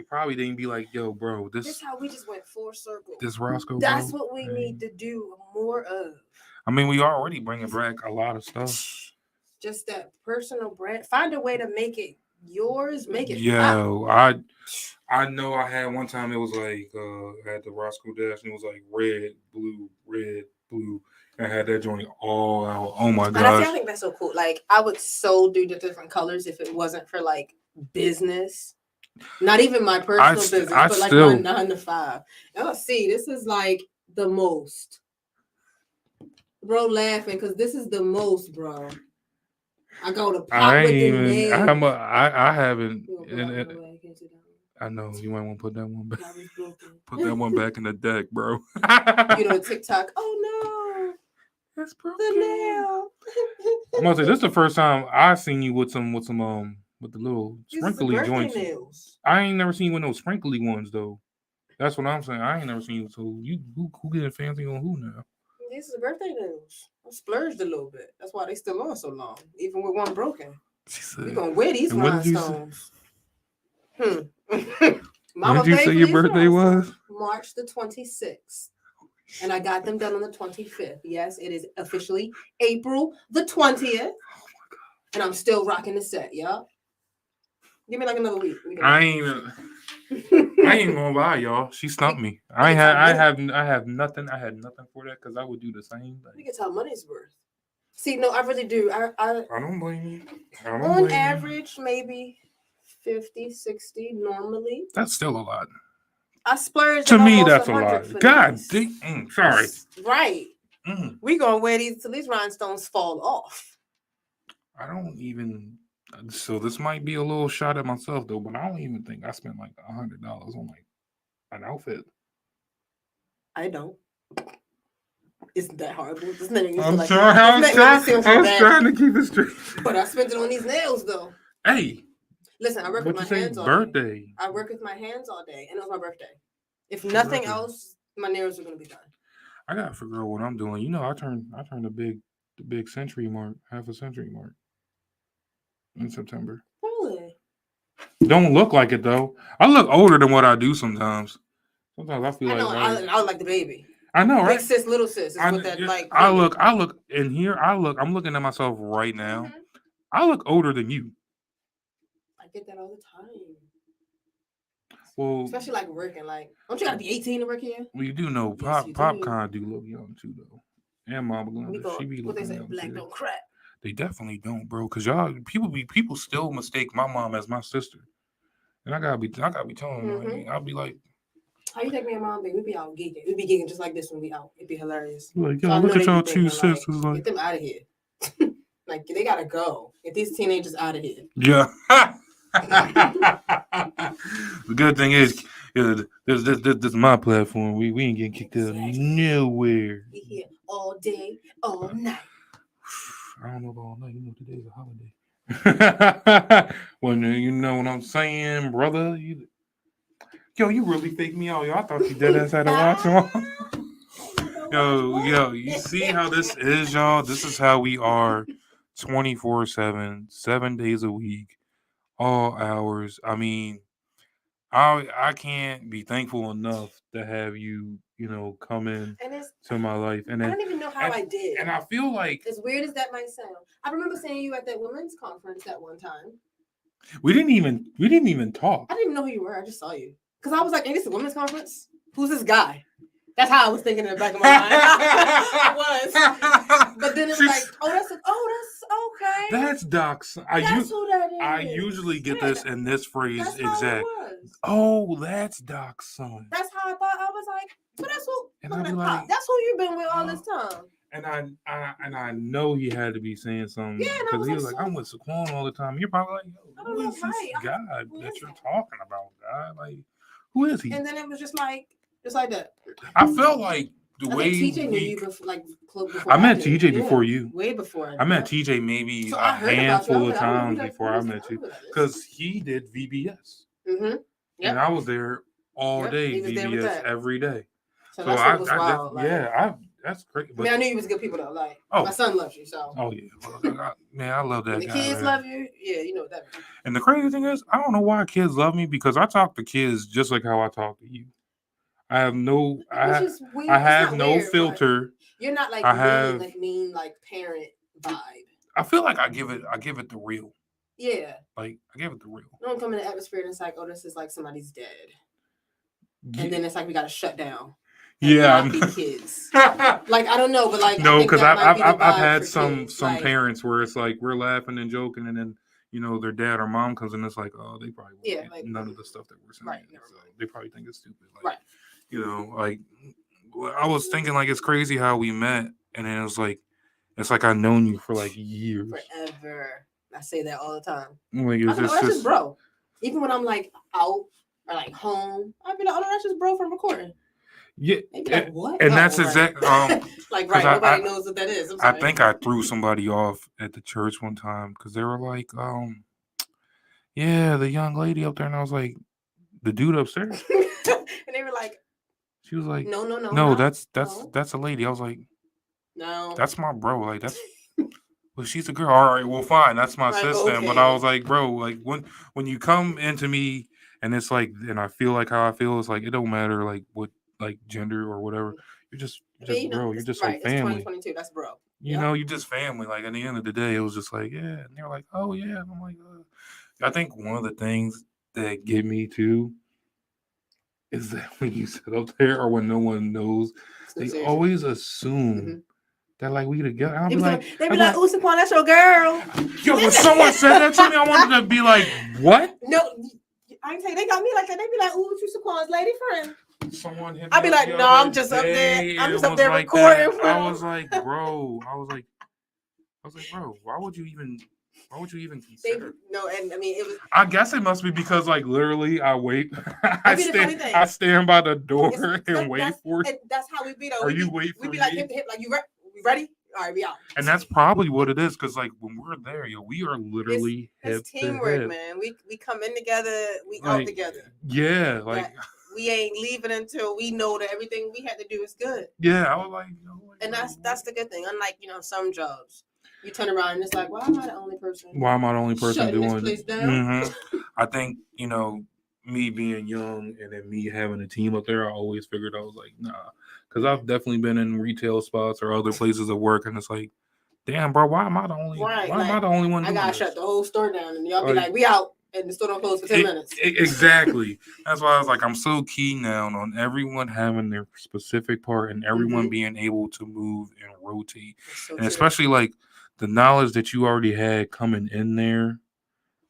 probably didn't be like, yo, bro, this is how we just went full circle. This Roscoe. That's what we need to do more of. I mean, we already bringing back a lot of stuff. Just that personal brand. Find a way to make it yours. Make it. Yo, I know I had one time it was like I had the Roscoe Dash and it was like red, blue. I had that joint all out. Oh my gosh. I think that's so cool. Like, I would so do the different colors if it wasn't for like business. Not even my personal business, but like my 9 to 5. Y'all see, this is like the most. Bro laughing because this is the most, bro. I go to pop with the nails. I haven't. I know you might want to put that one back. Put that one back in the deck, bro. TikTok. Oh no, that's broken. The nail. I'm gonna say this is the first time I seen you with the little sprinkly joints. Nails. I ain't never seen you with no sprinkly ones though. That's what I'm saying. I ain't never seen you. So you who getting fancy on who now? This is birthday news. I splurged a little bit. That's why they still on so long, even with one broken. She said. We gonna wear these And what did you say? rhinestones. When Mama did you paid say for your these birthday rhinestones. was? March the 26th. And I got them done on the 25th. Yes, it is officially April the 20th. And I'm still rocking the set, y'all. Give me like another week. I ain't gonna lie, y'all. She stumped me. I have nothing. I had nothing for that because I would do the same You thing. can tell money's worth. See, no, I really do. I don't blame you. On average, maybe 50, 60 normally. That's still a lot. I splurged. To me, almost that's a 100 lot. God, sorry. Right. We gonna wear these till these rhinestones fall off. I don't even. So this might be a little shot at myself though, but I don't even think I spent like $100 on like an outfit. I don't. Isn't that horrible? I'm sorry. I was trying to keep it straight. But I spent it on these nails though. Hey. Listen, I work with my hands all day. I work with my hands all day, and it was my birthday. If nothing else, my nails are gonna be done. I gotta figure out what I'm doing. You know, I turned the big century mark, half a century mark in September. Really? Don't look like it though. I look older than what I do sometimes. Sometimes I feel I look like the baby. I know, right? Big sis, little sis. Is what that like. I look in here. I'm looking at myself right now. Mm-hmm. I look older than you. I get that all the time. Well, especially like working. Like, don't you gotta be 18 to work here? Well, you do know Popcorn do look young too though, and Mama Glenda. She be what they say, young black too. Don't crack. They definitely don't, bro. Cause people still mistake my mom as my sister, and I gotta be telling them. Mm-hmm. I'll be like, how you take me and mom? We be out geeking. We be geeking just like this when we out. It'd be hilarious. Like, yo, so look at y'all two sisters. Like, get them out of here. Like, they gotta go. Get these teenagers out of here. Yeah. The good thing is, this is my platform. We ain't getting kicked out nowhere. We here all day, all night. I don't know about all night. You know, today's a holiday. Well, you know what I'm saying, brother? Yo, you really faked me out, yo. I thought you dead ass had a watch on. Yo, you see how this is, y'all? This is how we are 24/7, 7 days a week, all hours. I mean, I can't be thankful enough to have you, come in to my life. And I don't even know how I did. And I feel like, as weird as that might sound, I remember seeing you at that women's conference at one time. We didn't even talk. I didn't even know who you were. I just saw you. Because I was like, hey, this is a women's conference? Who's this guy? That's how I was thinking in the back of my mind. I was. But then it was like, that's okay. That's Doc's. That's who that is. I usually get this in this phrase that's exact. Oh, that's Doc's son. That's how I thought. I was like, so that's who. And I'd be like, that's who you've been with all this time. And I know he had to be saying something because he was like, I'm with Saquon all the time. You're probably like, yo, who is this guy that you're talking about, guy? Like, who is he? And then it was just like that. I felt like the way TJ knew you before I met TJ before you. Way before. I met TJ maybe a handful of times before I met you because he did VBS. Mm-hmm. Yep. And I was there all day, VBS every day. So that's what was wild. That's great. But I knew you was good people though. Like my son loves you, so. Oh yeah, man, I love that. And the kids love you. Yeah, you know what that means. And the crazy thing is, I don't know why kids love me because I talk to kids just like how I talk to you. I have no, I have no filter. You're not like mean parent vibe. I feel like I give it the real. Yeah. Like I give it the real. You don't come in the atmosphere and it's like, oh, this is like somebody's dead, and then it's like we got to shut down. Yeah, not be kids. Like I don't know, but like no, because I've had some parents where it's like we're laughing and joking, and then their dad or mom comes in, and it's like, oh, they probably won't get none of the stuff that we're saying. Right. So they probably think it's stupid. Like, right. I was thinking like it's crazy how we met, and then it's like I've known you for like years. Forever. I say that all the time. Like that's just bro. Even when I'm like out or like home, I'd be like, oh no, that's just bro from recording. Yeah, like, what? And that's exact. Like nobody knows what that is. I think I threw somebody off at the church one time because they were like, yeah, the young lady up there, and I was like, the dude upstairs. And they were like, She was like, no, no, not, that's a lady. I was like, no. that's my bro. Like that's. Well, she's a girl. All right, well, fine. That's my Like, sister. okay. But I was like, bro, like when you come into me and it's like, and I feel like how I feel, it's like it don't matter like what like gender or whatever. You're just bro. You're just like family. It's 2022. That's bro. You know, you're just family. Like at the end of the day, it was just like, yeah. And they're like, oh yeah. And I'm like, I think one of the things that get me too is that when you sit up there or when no one knows, they always assume that like we together. I'll be like, they be like, "Ooh, Saquon, that's your girl." Yo, when someone said that to me, I wanted to be like, what? No, I can tell you, they got me like that. They be like, "Ooh, you Saquon's lady friend." Someone hit me. I'd be like, "No, I'm just up there. I'm just up there like recording." I was like, bro. Bro, why would you even consider? No, and I mean, it was. I guess it must be because, like, literally, I wait. I stand by the door and wait for you. That's how we be though. Or you wait for me. We be like, hip, like, you ready? All right, we out. And that's probably what it is, because like when we're there, we are literally it's teamwork, man. We come in together, we like, out together. Yeah, like we ain't leaving until we know that everything we had to do is good. Yeah, I was like, and that's the good thing. Unlike some jobs, you turn around and it's like, why am I the only person? Why am I the only person doing this place down? I think me being young and then me having a team up there, I always figured I was like, nah, because I've definitely been in retail spots or other places of work, and it's like, damn, bro, why am I the only? Right, why am I the only one? I gotta shut the whole store down, and y'all be like, we out, and the store don't close for 10 minutes. Exactly. That's why I was like, I'm so keen now on everyone having their specific part and everyone being able to move and rotate, and true. Especially like the knowledge that you already had coming in there.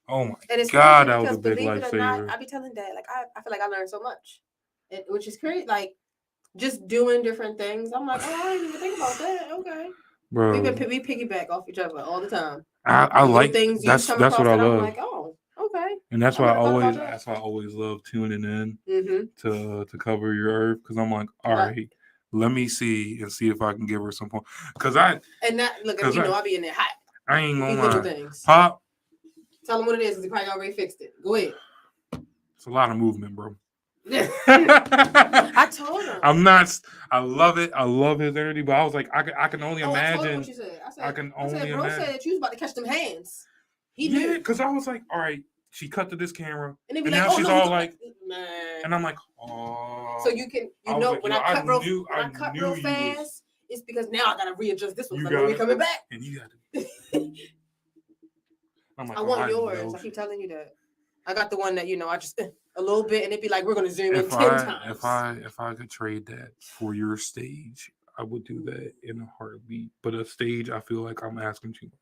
Oh my God, that was a big lifesaver. I be telling Dad, like, I feel like I learned so much, which is great. Like, just doing different things. I'm like, oh, I didn't even think about that. Okay, bro, we piggyback off each other all the time. I like things. That's what I love. I'm like, oh, okay. And that's why I always love tuning in to cover your earth, because I'm like, all right, let me see if I can give her some point. Because I be in there hot. I ain't gonna lie. Pop. Tell him what it is, because he probably already fixed it. Go ahead. It's a lot of movement, bro. I told him. I love it. I love his energy, but I was like, I can only imagine. I told him what you said. I can only bro imagine. said that you was about to catch them hands. He knew. Because I was like, all right, she cut to this camera, and now she's all like, man. And I'm like, oh. So you can, when I cut real fast, it's because now I gotta readjust this one. We're coming back. And you got to. I'm like, I want yours. I keep telling you that. I got the one that I just a little bit, and it'd be like we're gonna zoom in 10 times. If I could trade that for your stage, I would do that in a heartbeat. But a stage, I feel like I'm asking too much.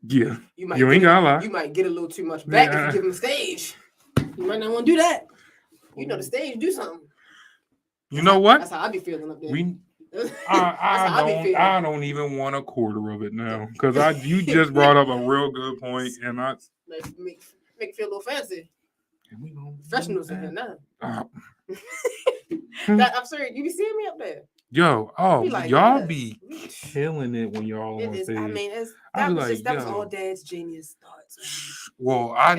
Yeah, you ain't gotta lie. You might get a little too much back if you give him a stage. You might not want to do that. The stage do something. You know what? That's how I be feeling up there. I don't even want a quarter of it now, because you just brought up a real good point, and I make it feel a little fancy. Professionals in here now. I'm sorry, you be seeing me up there. Yo, y'all be killing it when y'all on stage. I mean, that was all Dad's genius thoughts. Man. Well, I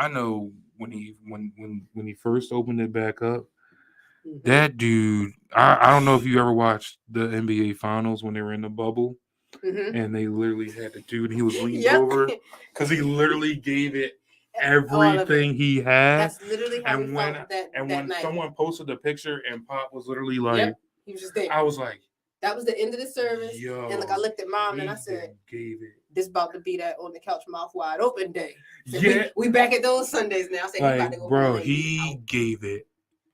know when he first opened it back up. That dude, I don't know if you ever watched the NBA Finals when they were in the bubble, and they literally had the dude, and he was leaned over because he literally gave it everything he had. That's literally how he felt when night. Someone posted the picture, and Pop was literally like, he was just there. I was like, that was the end of the service, and I looked at Mom and I said, this about to be that on the couch mouth wide open day. So we back at those Sundays now. So he gave it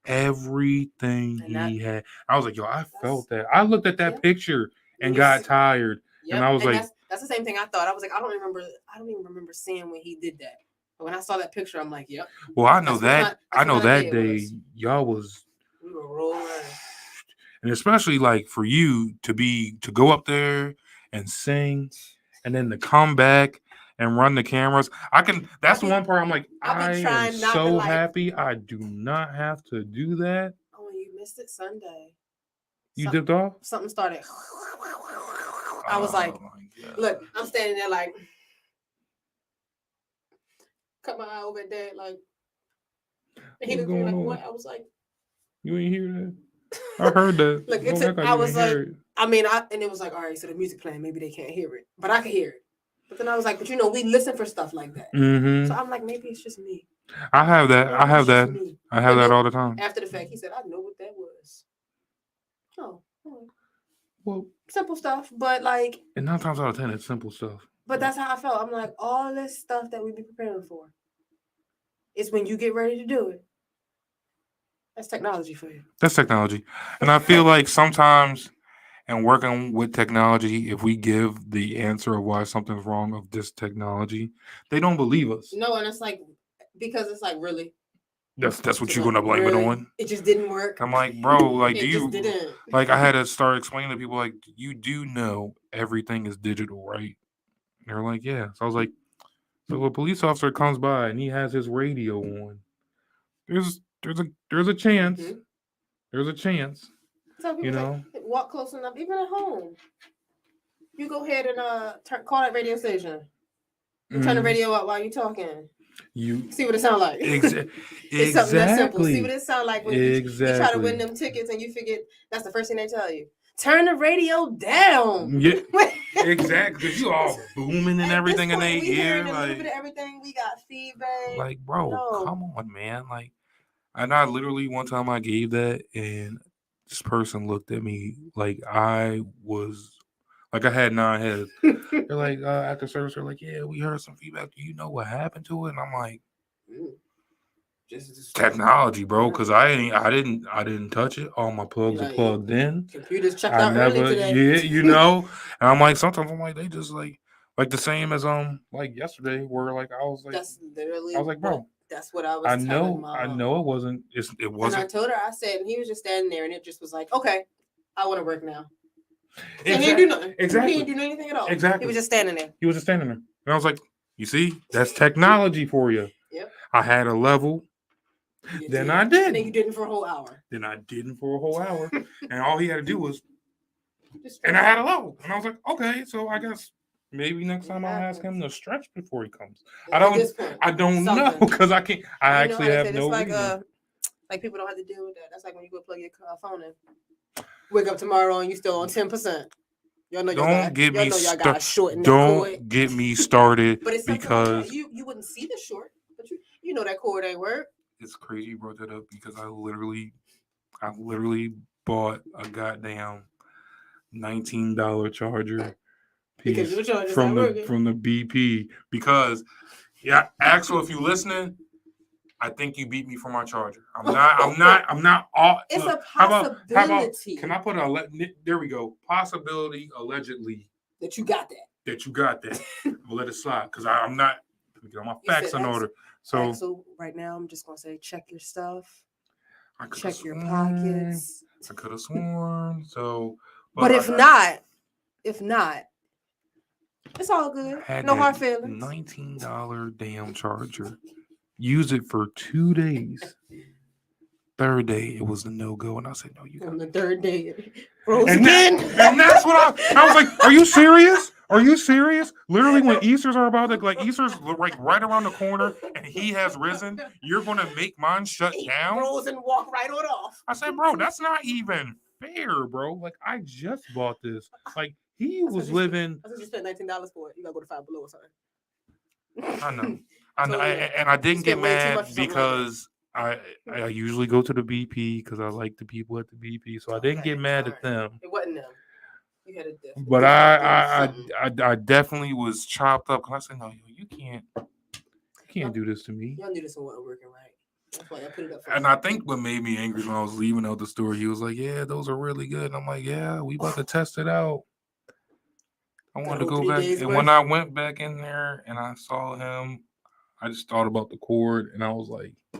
everything he had. I was like, yo, I felt that. I looked at that picture and got tired, and I was like, that's the same thing I thought. I was like, I don't even remember seeing when he did that. But when I saw that picture, I'm like, yep. Well, I know that day y'all was. We were rolling. And especially like for you to go up there and sing, and then to come back and run the cameras. That's the one part I'm like, I am so happy I do not have to do that. Oh, you missed it Sunday. You dipped off? Something started. I was like, look, I'm standing there like, cut my eye over at Dad, like. And he What's looked at me going like, on? what? I was like, You ain't hear that? I heard that. Look, Don't act like I you was ain't like, hear it. and it was like, all right, so the music playing, maybe they can't hear it, but I could hear it. But then I was like, but we listen for stuff like that. Mm-hmm. So I'm like, maybe it's just me. I have that. Maybe I have it's just that. me. I have that all the time. After the fact, he said, I know what that was. Oh. Well, simple stuff, but like, and 9 times out of 10, it's simple stuff. But that's how I felt. I'm like, all this stuff that we be preparing for, it's when you get ready to do it. That's technology for you. That's technology. And I feel like sometimes in working with technology, if we give the answer of why something's wrong of this technology, they don't believe us. No, and it's like, because it's like, really? That's what you're going to blame it on? It just didn't work. I'm like, bro, like, it just didn't. Like, I had to start explaining to people, like, you do know everything is digital, right? And they're like, yeah. So I was like, so a police officer comes by and he has his radio on. There's a chance. Mm-hmm. There's a chance. So people like, walk close enough, even at home. You go ahead and call that radio station. You turn the radio up while you're talking. You see what it sounds like. It's something that simple. See what it sounds like when you try to win them tickets and you forget. That's the first thing they tell you. Turn the radio down. Yeah, exactly. Because you all booming and everything in their ear. Like, a little bit of everything. We got feedback. Like, bro, come on, man. Like, and I literally one time I gave that, and this person looked at me like I was, like I had 9 heads. They're like, after service, they're like, yeah, we heard some feedback. Do you know what happened to it? And I'm like, just technology, bro. Because I didn't touch it. All my plugs are plugged in. Computers checked out early today. Yeah, and I'm like, sometimes I'm like, they just like the same as like yesterday, where like I was like, that's literally. I was like, bro. That's what I was telling Mom. I know it wasn't. It wasn't. And I told her, I said, and he was just standing there, and it just was like, okay, I want to work now. And he didn't do nothing. Exactly. He didn't do anything at all. Exactly. He was just standing there. And I was like, you see, that's technology for you. Yep. I had a level. Then I did. And then you didn't for a whole hour. And all he had to do was, and I had a level. And I was like, okay, so I guess maybe next time I'll ask him to stretch before he comes. I don't know, because I can't. I actually have no reason. Like people don't have to deal with that. That's like when you go plug your phone in. Wake up tomorrow and you still on 10%. Y'all know don't get me started. But it's because you wouldn't see the short, but you know that cord ain't work. It's crazy you brought that up because I literally bought a goddamn $19 charger piece from the BP because Axel, if you listening, I think you beat me for my charger. I'm not all. It's a possibility. How about can I put there we go. Possibility allegedly that you got that. I'll let it slide because I'm not. Let me get all my facts in order. So right now I'm just gonna say check your stuff. Check your pockets. I could have sworn. So but if not, it's all good. No hard feelings. $19 damn charger. Use it for 2 days. Third day, it was a no-go. And I said, no, you got it. On the third day, and that's what I was like, are you serious? Are you serious? Literally, when Easter's are about to, like, Easter's like right around the corner and he has risen, you're going to make mine shut down? Rose and walk right on off. I said, bro, that's not even fair, bro. Like, I just bought this. Like, he was living. I said you spent $19 for it. You got to go to Five Below or something. I know. And I didn't get mad because I usually go to the BP because I like the people at the BP, so I didn't get mad at them. It wasn't them. You had a different. But I definitely was chopped up because I said, no, you can't do this to me. Y'all knew this one wasn't working right. That's why I put it up. And I think what made me angry when I was leaving out the store, he was like, yeah, those are really good. And I'm like, yeah, we about to test it out. I wanted to go back. And when I went back in there and I saw him, I just thought about the cord and I was like, I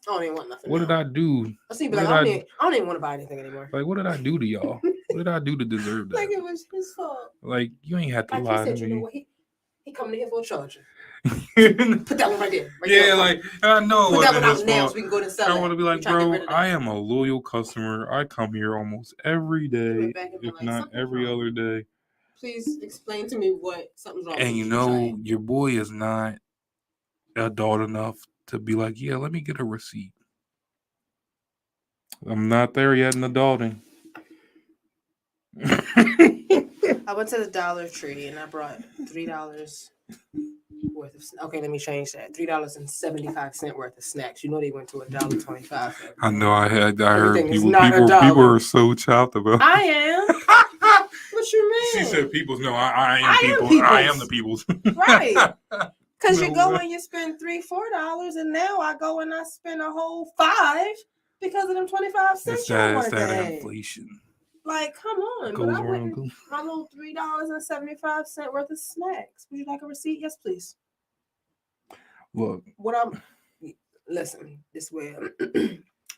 don't even want nothing. What did I do? I don't even want to buy anything anymore. Like, what did I do to y'all? What did I do to deserve that? Like it was his fault. Like, you ain't had to lie to me. You know what? He coming in here for a charger. Put that one right there. Like, I know Put what that one out now so we can go to sell I want to be like, bro, I am a loyal customer. I come here almost every day, if not every other day. Please explain to me what something's wrong. And you know, your boy is not adult enough to be like, yeah, let me get a receipt. I'm not there yet in adulting. I went to the Dollar Tree and I brought $3 worth of. Okay, let me change that. $3.75 worth of snacks. You know they went to $1.25. I know. I heard Everything is people. not People $1. are so chopped about. I am. What you mean? She said, "People's." No, I am I am people. people's. I am the people's. Right. Because No you go way. and you spend $3-4, and now I go and I spend a whole $5 because of them 25 cents It's you that, wanted to have. inflation. Like, come on. Goes But I around. went my little $3.75 worth of snacks. Would you like a receipt? Yes, please. Look, What I'm listen, this way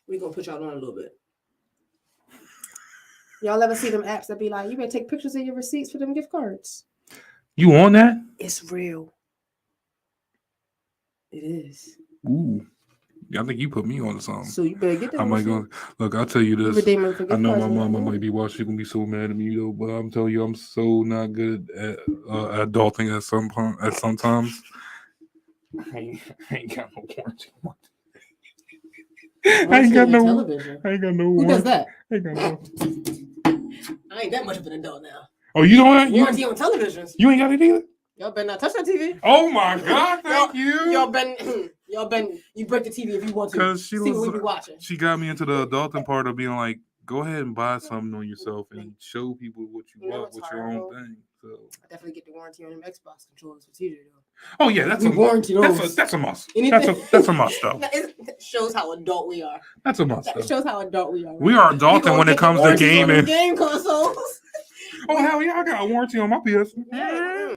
we're gonna put y'all on a little bit. Y'all ever see them apps that be like, you better take pictures of your receipts for them gift cards? you on that? It's real. It is. Ooh, I think you put me on to something. So you better get that. I might go. Look, I'll tell you You this. redeem them for I gift know cards my and mama whatnot. might be watching. She's gonna be so mad at me though. But I'm telling you, I'm so not good at adulting at sometimes. I ain't got no warranty. I ain't got no television. I ain't got no Who warranty. does that? I ain't got no. I ain't that much of an adult now. Oh, you don't have Warranty on televisions. You ain't got it either. Y'all better not touch that TV. Oh my God! Thank you. Y'all been. You break the TV if you want to. Because See what we be watching. She got me into the adulting part of being like, go ahead and buy something on yourself and show people what you love with your own thing. So I definitely get the warranty on them Xbox controllers for TJ though. Oh yeah, that's we warranty those. That's a must. Anything, that's a must though. It shows how adult we are. That's a must. That shows how adult we are. Right? We are adulting when it comes to gaming. Game consoles. Oh hell yeah, I got a warranty on my PS. Yeah,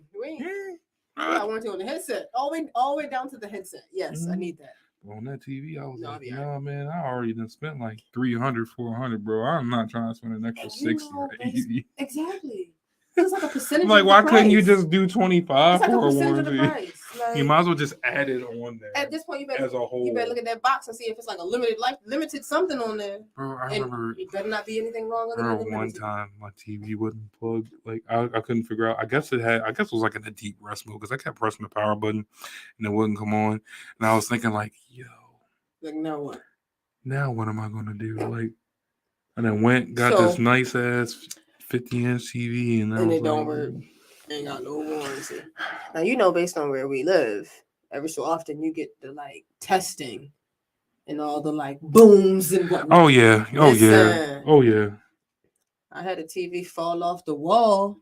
I got a warranty on the headset. All the way down to the headset. Yes, I need that. On that TV, I was nah, man, I already done spent like $300, $400, bro. I'm not trying to spend an extra 60 or 80. Exactly. It's like a percentage. Like, why couldn't you just do 25 for a warranty? Like, you might as well just add it on there. At this point, you better as a whole. You better look at that box and see if it's like a limited something on there. Bro, I remember. It better not be anything wrong with it. Remember one time my TV wouldn't plug. Like I couldn't figure out. I guess it was like in a deep rest mode because I kept pressing the power button and it wouldn't come on. And I was thinking like, yo. Like now what? Now what am I gonna do? Like, and then got this nice ass 50-inch TV, and it don't work. Ain't got no warranty. Now based on where we live, every so often you get the like testing and all the like booms and whatnot. Oh yeah, oh yeah. I had a TV fall off the wall.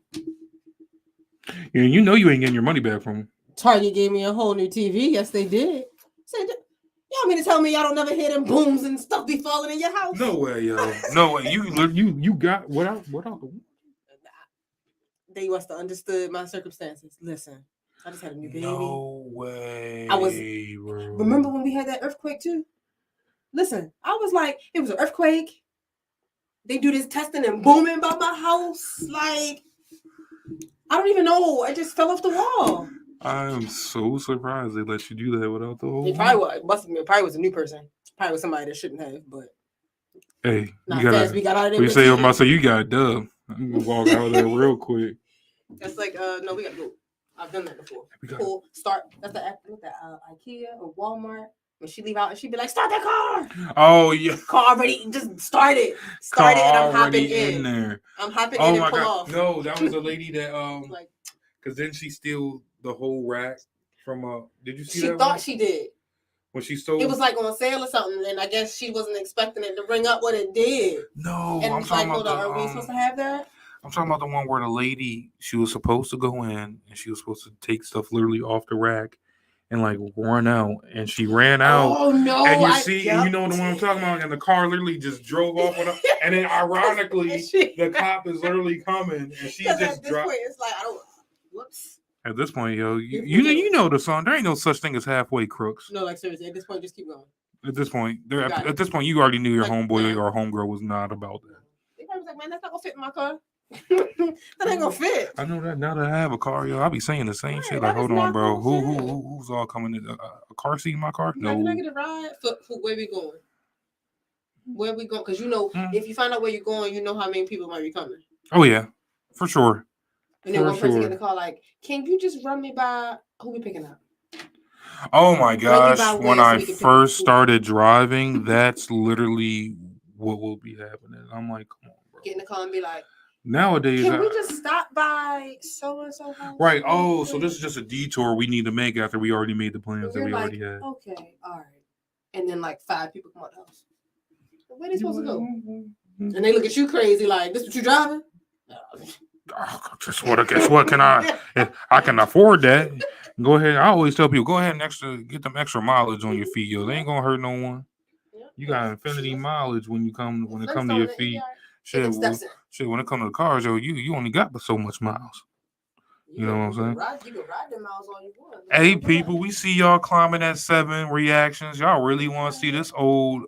Yeah, you ain't getting your money back from them. Target gave me a whole new TV. Yes, they did. Said, y'all mean to tell me y'all don't never hear them booms and stuff be falling in your house? No way, yo. No way. You got what out the. They must have understood my circumstances. Listen, I just had a new baby. No way. Bro. Remember when we had that earthquake too? Listen, I was like, it was an earthquake. They do this testing and booming by my house. Like, I don't even know. I just fell off the wall. I am so surprised they let you do that without the whole. It probably was a new person. Probably was somebody that shouldn't have, but. Hey, we got out of there. We say on my so you got a dub. I'm gonna walk out of there real quick. That's like no, we gotta go. I've done that before. Cool. Start. That's the IKEA or Walmart. When she leave out and she be like, start that car. Oh yeah. Car already just started. Started and I'm hopping in there. I'm hopping in and pull off. No, that was a lady that like, because then she steal the whole rack from did you see that? She thought she did. When she stole it was like on sale or something, and I guess she wasn't expecting it to bring up what it did. No, and I'm talking about are we supposed to have that? I'm talking about the one where the lady, she was supposed to go in and she was supposed to take stuff literally off the rack and like run out, and she ran out. Oh no! And you know the one I'm talking about, and the car literally just drove off with her. And then ironically, the cop is literally coming, and she just at this point, it's like I don't. Whoops. At this point, yo, you know the song. There ain't no such thing as halfway crooks. No, like seriously, at this point, just keep going. At this point, you already knew your homeboy or homegirl was not about that. They probably was like, man, that's not gonna fit in my car. That ain't gonna fit. I know that now that I have a car, yo, I be saying the same shit. Like, hold on, bro, who's all coming in a car seat in my car? No. Can I get a ride? For where we going? Where we going? Because if you find out where you're going, you know how many people might be coming. Oh yeah, for sure. And then one person get the call like, can you just run me by who we picking up? Oh my gosh. When I first started driving, that's literally what will be happening. I'm like, come on, bro. Get in the car and be like, Nowadays, can we just stop by so and so house? right? Oh, so this is just a detour we need to make after we already made the plans that we already had. Okay, all right. And then like 5 people come out the house. Where they supposed to go? And they look at you crazy like, this what you driving? Guess what? Can I? If I can afford that. Go ahead. I always tell people, go ahead and get them extra mileage on your feet, yo. They ain't gonna hurt no one. You got infinity mileage when it come to your feet. Shit, when it comes to the cars, yo, you only got so much miles. You know what I'm saying? You can ride them miles all you want. Hey, people, we see y'all climbing at 7 reactions. Y'all really want to see this old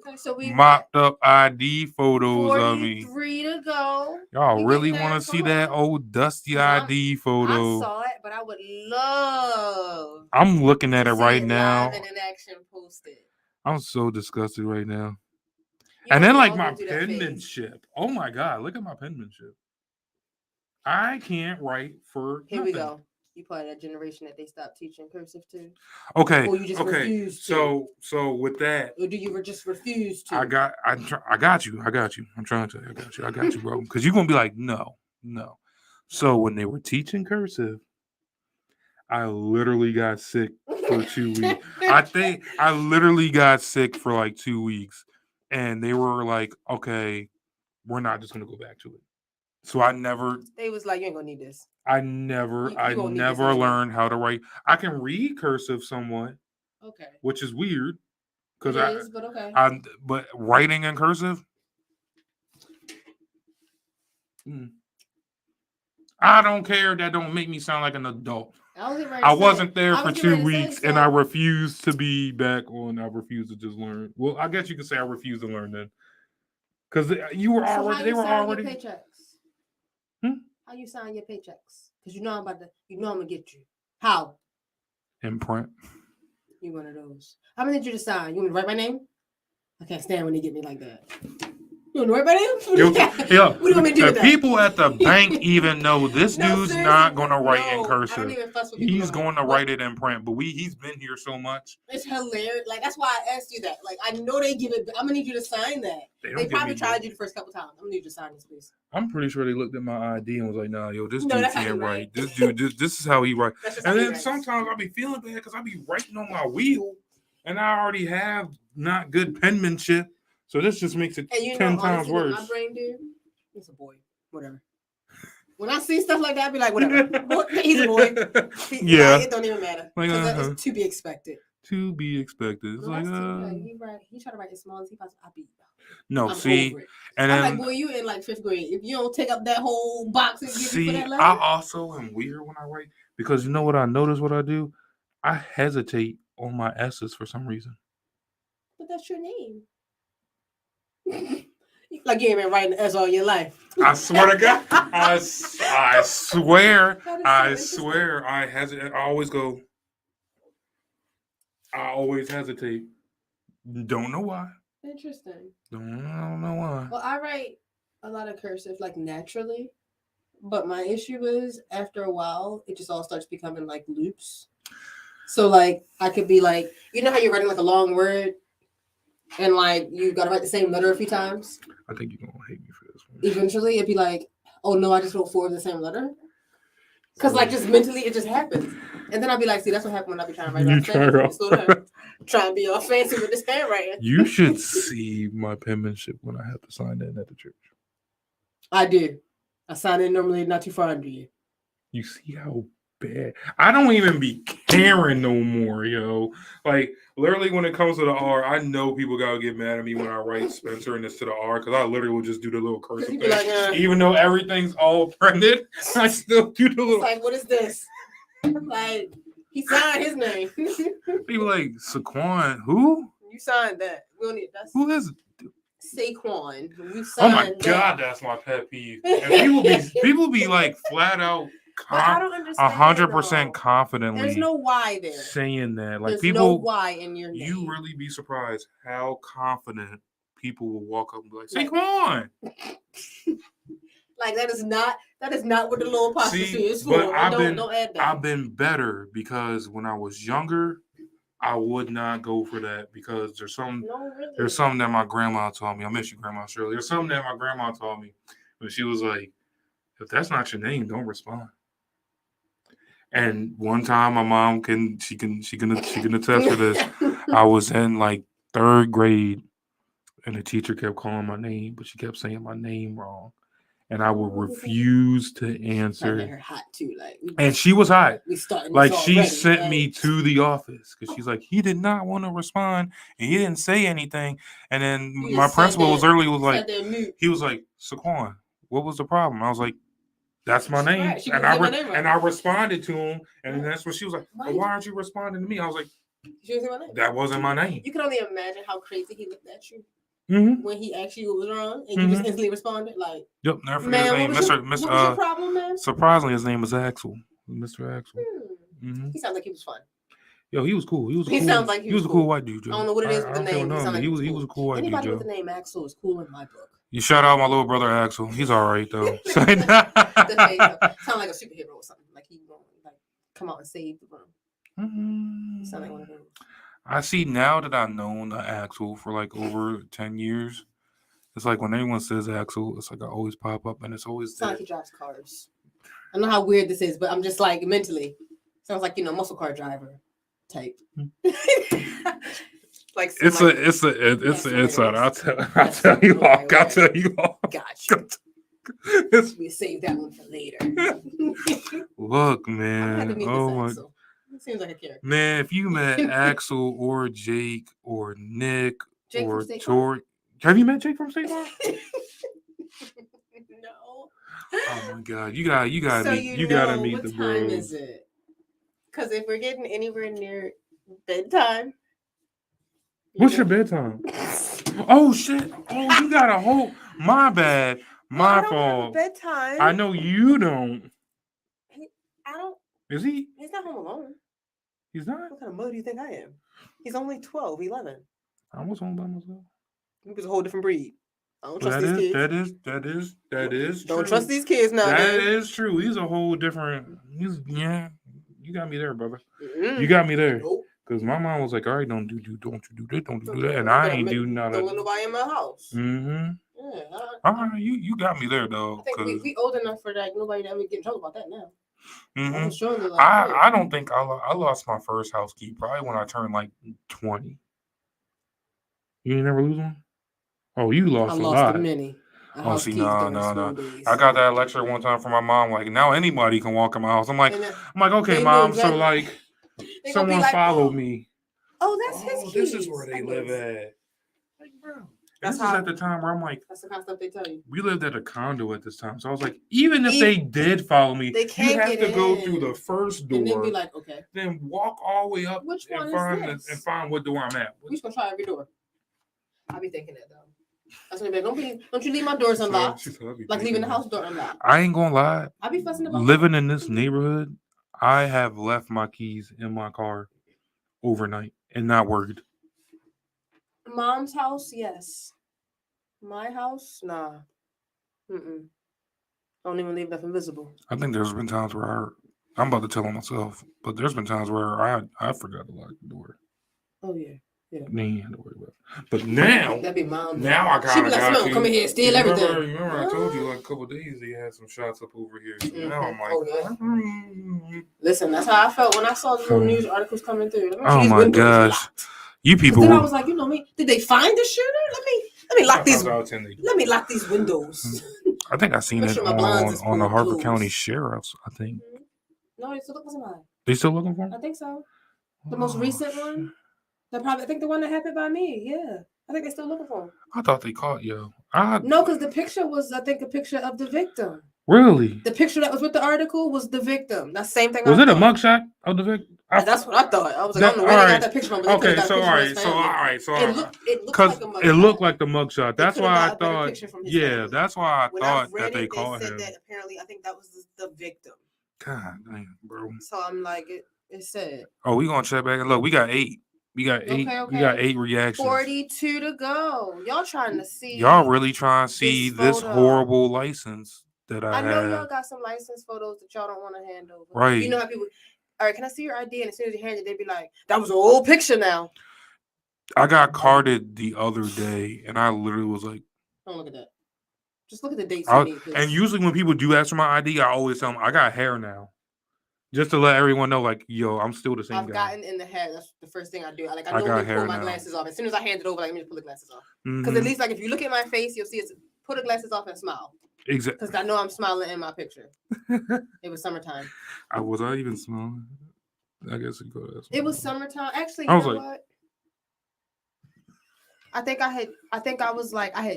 mocked up ID photos of me? 43 to go. Y'all really want to see that old dusty ID photo? I saw it, but I would love. I'm looking at it right now. Live and in action posted. I'm so disgusted right now. And then like my penmanship. Oh my God, look at my penmanship. I can't write for Here nothing. we go. You part of that generation that they stopped teaching cursive to? Okay. Or you just refused to? So with that, or do you just refuse to? I got you. I'm trying to tell you. I got you, bro. Because you're gonna be like, no. So when they were teaching cursive, I literally got sick for 2 weeks. I think I literally got sick for like 2 weeks, and they were like, okay, we're not just gonna go back to it. So I never. They was like, you ain't gonna need this. I never learned how to write. I can read cursive somewhat. Okay. Which is weird, but okay. But writing in cursive. I don't care. That don't make me sound like an adult. I wasn't there for 2 weeks, and I refused to be back on. I refused to just learn. Well, I guess you could say I refused to learn then, because you were already. They were already. Paychecks? How you sign your paychecks? Because you know I'm gonna get you. How? Imprint. You one of those. I'm gonna need you to sign. You want me to write my name? I can't stand when they get me like that. You want to write my name? What do you want me to do with that? People at the bank even know this dude's not gonna write in cursive. I don't even fuss with people. He's going to write it in print, but he's been here so much. It's hilarious. Like that's why I asked you that. Like I know they give it. I'm gonna need you to sign that. They probably tried you the first couple times. I'm gonna need you to sign this, please. I'm pretty sure they looked at my ID and was like, "Nah, yo, this dude can't write. This dude, this is how he writes." And then sometimes I'll be feeling bad because I'll be writing on my wheel, and I already have not good penmanship. So this just makes it 10 times worse. What my brain do? He's a boy. Whatever. When I see stuff like that, I be like, whatever. He's a boy. It don't even matter. Like, it's to be expected. To be expected. It's like, he try to write as small as he possibly. I be. No, I'm see, and then, I'm like, boy, you in like 5th grade. If you don't take up that whole box and give you for that letter. I also am weird when I write because you know what I notice what I do? I hesitate on my S's for some reason. But that's your name. Like you ain't been writing S all your life. I swear to God. I swear. I hesitate. I always hesitate. Don't know why. Interesting. Don't know why. Well, I write a lot of cursive like naturally, but my issue is after a while it just all starts becoming like loops. So like I could be like, you know how you're writing like a long word? And like you gotta write the same letter a few times. I think you're gonna hate me for this one. Eventually, it'd be like, oh no, I just wrote 4 of the same letter. Because like just mentally, it just happens. And then I'll be like, see, that's what happened when I be trying to write. Try and be all fancy with this handwriting. You should see my penmanship when I have to sign in at the church. I do. I sign in normally not too far under you. You see how bad I don't even be caring no more, yo. Like literally when it comes to the R, I know people gotta get mad at me when I write Spencer and this to the R because I literally will just do the little cursive thing. Like, even though everything's all printed, I still do the little. It's like, what is this? Like he signed his name. People like Saquon, who? You signed that. We don't need that. Who is it? Saquon. You signed oh my God, that's my pet peeve. And people be like flat out. I don't understand. 100% confidently. There's no why there. Saying that, like there's people, no why in your name. You really be surprised how confident people will walk up and be like, Saquon. Like that is not what the little apostrophe is for. But don't add that. I've been better because when I was younger, I would not go for that because No, really. there's something that my grandma told me. I miss you, Grandma Shirley. There's something that my grandma told me when she was like, "If that's not your name, don't respond." And one time, my mom she can attest for this. I was in like third grade, and the teacher kept calling my name, but she kept saying my name wrong, and I would refuse to Like, answer. her hot too, like. And she was hot. We starting Like this she already, sent like. me to the office because she's like, he did not want to respond and he didn't say anything. And then You my just sat principal was there- early was sat like, there mute. he was like, Saquon, what was the problem? I was like, that's my name. Right, she And couldn't say my name right. and I responded to him, and then Right. that's what she was like, Why well, did why you- aren't you responding to me? I was like, She didn't say my name. that wasn't my name. You can only imagine how crazy he looked at you Mm-hmm. when he asked you what was wrong, and you just instantly responded like, Yep, never forget "Man, his what name, was Mr. your, what was your problem, man?" Surprisingly, his name was Axel, Mr. Axel. Mm-hmm. He sounds like he was fun. Yo, he was cool. He sounds like he was a cool white dude, Joe. I don't know what it is with the I don't care name. what He, name, but he cool. was a cool white Anybody dude, with Joe. the name Axel is cool in my book. You shout out my little brother Axel. He's all right though. The face, sound like a superhero or something. Like he won't like come out and save the room. Sound like one of those. I see now that I've known Axel for like over 10 years. It's like when anyone says Axel, it's like I always pop up and it's always sounds like he drives cars. I don't know how weird this is, but I'm just like mentally. Sounds like, muscle car driver type. Like it's inside. I'll tell you all. I'll tell you all. Gotcha. We save that one for later. Look, man. Oh my. It seems like a character. Man, if you met Axel or Jake or Nick Jake or Tori, have you met Jake from State Farm? No. Oh my God, you gotta so meet. You gotta meet the bros. What time is it? Because if we're getting anywhere near bedtime. What's your bedtime? Oh shit! Oh, you got a whole. My bad. My fault. Bedtime. I know you don't. I don't. Is he? He's not home alone. He's not. What kind of mother do you think I am? He's only 12, 11. I was home by myself. He was a whole different breed. I don't trust these kids. That is. Don't trust these kids now. That is true. He's a whole different. Yeah. You got me there, brother. Mm-hmm. You got me there. Nope. Because my mom was like, all right, don't you do this, don't do that. And I ain't do nothing. Don't let nobody in my house. Mm-hmm. Yeah. All right, you got me there, though. I think we old enough for that. Nobody ever get in trouble about that now. Mm-hmm. Sure I don't think I lost my first house key probably when I turned like 20. You ain't never lose one? Oh, you lost a lot. I lost many. Oh, see, no. I got that lecture one time from my mom. Like, now anybody can walk in my house. I'm like, okay, mom. So like, someone followed me. Oh, that's his keys. This is where they live at. Like, bro. This is at the time where I'm like, that's the kind of stuff they tell you. We lived at a condo at this time, so I was like, even if they did follow me, you have to go through the first door, and then be like, okay, then walk all the way up and find what door I'm at. We just gonna try every door. I be thinking that though. That's what don't you leave my doors unlocked? Like leaving the house door unlocked. I ain't gonna lie. I be fussing about living in this neighborhood. I have left my keys in my car overnight and not worried. Mom's house, yes. My house, nah. Don't even leave nothing visible. I think there's been times where I'm about to tell on myself, but there's been times where I forgot to lock the door. Oh yeah. Yeah. Ain't had to worry about it. But now, that'd be mom. Now I she be like, "Smell, come in here, steal everything." Remember, I told you like a couple of days they had some shots up over here. So now I'm like, Listen, that's how I felt when I saw the little news articles coming through. Oh my gosh, you people! Then I was like, you know me. Did they find the shooter? Let me lock these. Let me lock these windows. I think I seen it on the Harford County Sheriff's. I think. No, they still looking for somebody. They still looking for him? I think so. The most recent one. I think the one that happened by me. Yeah. I think they're still looking for him. I thought they caught you. No, because the picture was, I think, a picture of the victim. Really? The picture that was with the article was the victim. That's the same thing. Was it a mugshot of the victim? That's what I thought. I was like, I don't know where they got that picture from. Okay, so all right. It looked like the mugshot. That's why I thought. Yeah, that's why I thought that they caught him. That apparently, I think that was the victim. God damn, bro. So I'm like, it said. Oh, we gonna check back and look. We got 8. We got 8. Okay. We got 8 reactions. 42 to go. Y'all trying to see? Y'all really trying to see this horrible license that I have? I know y'all got some license photos that y'all don't want to hand over. Right. You know how people. all right, can I see your ID? And as soon as you hand it, they'd be like, that was an old picture now. I got carded the other day, and I literally was like, don't look at that. Just look at the dates you need. And usually when people do ask for my ID, I always tell them I got hair now. Just to let everyone know, like, yo, I'm still the same guy. I've gotten in the hair. That's the first thing I do. Like, I normally pull my glasses off. As soon as I hand it over, like, let me just pull the glasses off. Because at least, like, if you look at my face, you'll see it's pull the glasses off and smile. Exactly. Because I know I'm smiling in my picture. It was summertime. Was I even smiling? I guess it goes. It was summertime. Actually, you know what? I think I had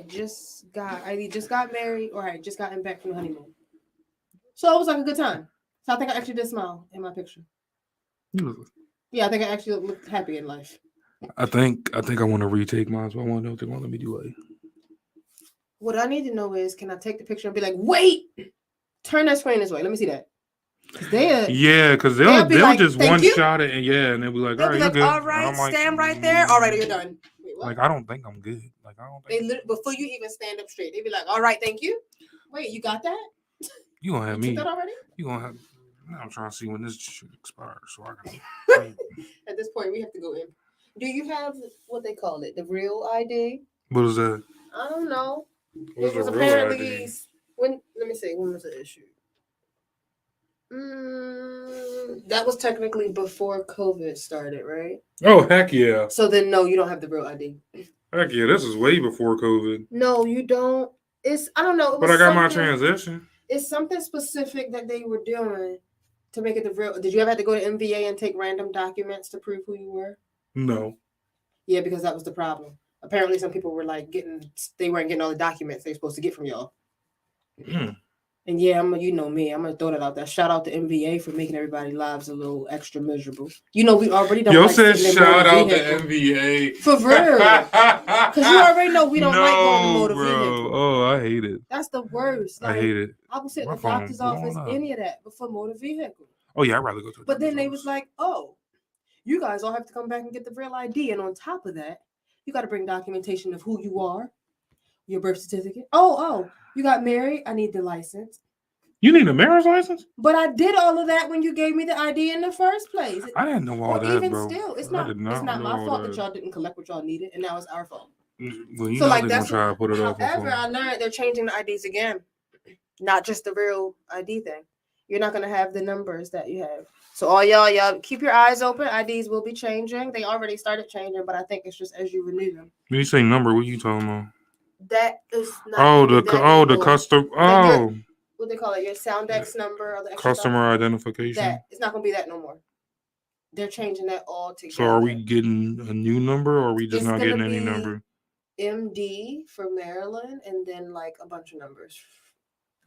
just got married or I had just gotten back from the honeymoon. So it was like a good time. So I think I actually did smile in my picture. Yeah, I think I actually looked happy in life. I think I want to retake mine, so I want to know if they want to let me do it. What I need to know is, can I take the picture and be like, wait, turn that screen this way. Let me see that. Because they'll just one shot it and they'll be like, all right, you're good. All right, stand right there. All right, you're done. Wait, like, I don't think I'm good. Like, I don't think. Before you even stand up straight, they'd be like, all right, thank you. Wait, you got that? You gonna have me? That already? You gonna have? I'm trying to see when this shit expires, so I can. At this point, we have to go in. Do you have what they call it, the real ID? What is that? I don't know. What's it was the apparently real ID? Let me see. When was it issued? That was technically before COVID started, right? Oh, heck yeah. So then, no, you don't have the real ID. Heck yeah, this is way before COVID. No, you don't. I don't know. But I got my transition. It's something specific that they were doing to make it the real. Did you ever have to go to MVA and take random documents to prove who you were? No. Yeah, because that was the problem. Apparently, some people were like they weren't getting all the documents they were supposed to get from y'all. And yeah, you know me. I'm gonna throw that out there. Shout out to MVA for making everybody's lives a little extra miserable. You know, we already don't. Yo said shout out to MVA for real, because you already know we don't like going to motor vehicle. Oh, I hate it. That's the worst. Like, I hate it. I was at the doctor's office, any of that, but for motor vehicle. Oh yeah, I'd rather go to. But then they was like, oh, you guys all have to come back and get the real ID, and on top of that, you got to bring documentation of who you are, your birth certificate. Oh. You got married? I need the license. You need a marriage license? But I did all of that when you gave me the ID in the first place. I didn't know all that, even bro. Still, it's not my fault that y'all didn't collect what y'all needed, and now it's our fault. Well, you know they're gonna try to put it off. However, I learned they're changing the IDs again, not just the real ID thing. You're not gonna have the numbers that you have. So all y'all keep your eyes open. IDs will be changing. They already started changing, but I think it's just as you renew them. When you say number, what are you talking about? That is not. The custom. What they call it? Your Soundex number or the customer identification. It's not gonna be that no more. They're changing that all together. So are we getting a new number, or are we just not getting any number? MD for Maryland, and then like a bunch of numbers.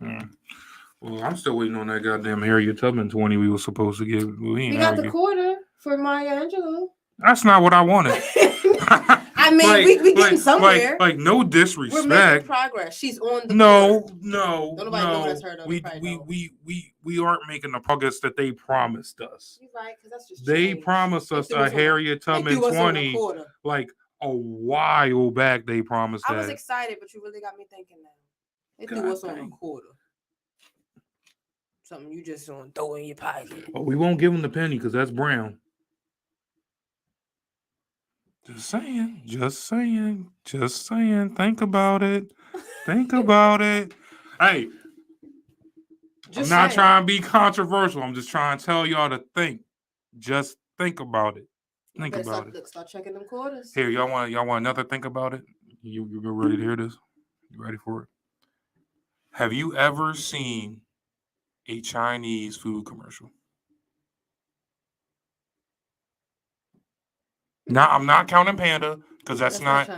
Well, I'm still waiting on that goddamn Harriet Tubman 20 we were supposed to get. We got the quarter for Maya Angelou. That's not what I wanted. I mean, we getting somewhere. Like no disrespect. We're making progress. She's on the No. We aren't making the progress that they promised us. You're right, because that's just they changed. Promised us a Harriet Tubman 20 like a while back. They promised that. I was excited, but you really got me thinking now. They threw us on a quarter. Something you just don't throw in your pocket. Oh, we won't give them the penny because that's brown. Just saying. Think about it. Hey, I'm not trying to be controversial. I'm just trying to tell y'all to think. Just think about it. Start checking them quarters. Here, y'all want another think about it? You ready to hear this? You ready for it? Have you ever seen a Chinese food commercial? Now I'm not counting Panda because that's not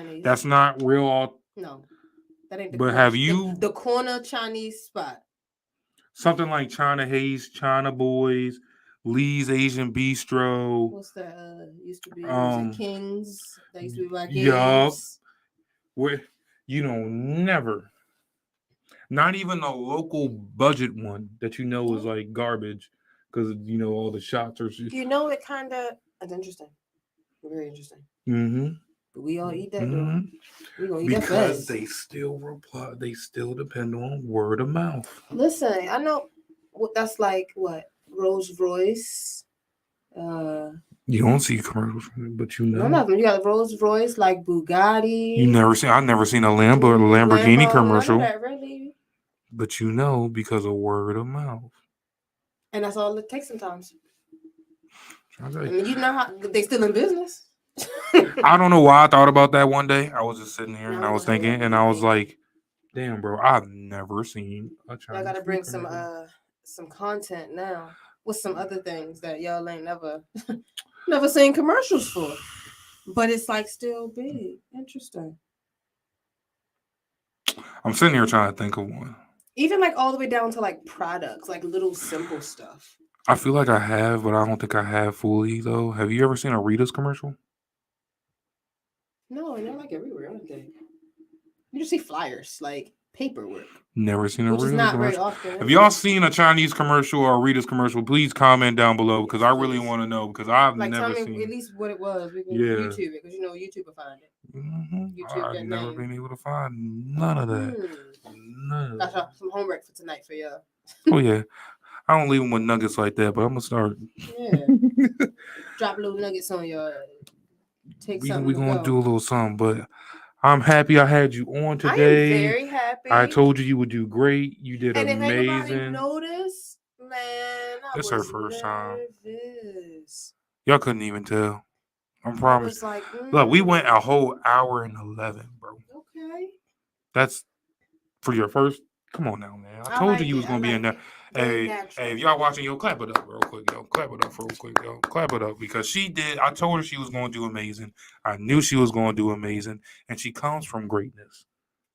real. No, that ain't. But have you the corner Chinese spot? Something like China Hayes, China Boys, Lee's Asian Bistro. What's that? Used to be Kings. That used to be like Kings. Where never. Not even a local budget one that is like garbage because all the shots are. It kind of. That's interesting. Very interesting. Mm-hmm. But we all eat that though. We gonna eat because that fast. They still depend on word of mouth. Listen, I know that's like what Rolls Royce You don't see commercials, but you None know. of them. You got Rolls Royce, like Bugatti. I never seen a Lamborghini Lambo, commercial, none of that, really. but you know because of word of mouth. And that's all it takes sometimes. I I mean, you know how they still in business. don't know why I thought about that one day. I was just sitting here Now and I we're was gonna hurry up thinking, and and get I was paid. like, "Damn, bro, I've never seen a Y'all Chinese gotta food bring commercial." some content now with some other things that y'all ain't never seen commercials for. But it's like still big. Interesting. I'm sitting here trying to think of one. Even like all the way down to like products, like little simple stuff. I feel like I have, but I don't think I have fully though. Have you ever seen a Rita's commercial? No, and they're like everywhere, aren't they? You just see flyers, like paperwork, Never seen a which is Rita's not very commercial. often. If y'all seen a Chinese commercial or a Rita's commercial, please comment down below because I really Please. want to know because I've Like, tell never me seen. at least what it was. We can Yeah. YouTube it because you know YouTube will find it. YouTube I've that never name. been able to find none of that. None of That's that. some homework for tonight for y'all. Oh yeah, I don't leave them with nuggets like that, but I'm gonna start. Yeah. Drop little nuggets on your. Take we something to gonna go. do a little something, but I'm happy I had you on I am today. very happy. I told you would do great. You did and amazing. if anybody noticed, man, I It's was her first time. nervous. Y'all couldn't even tell. I I promise. was like, Look, we went a whole hour and 11, bro. Okay. That's for your first. Come on now, man. I told you was gonna be in there. Hey, if y'all watching, yo, clap it up real quick, yo. Clap it up real quick, yo. Clap it up because she did. I told her she was gonna do amazing. I knew she was gonna do amazing, and she comes from greatness.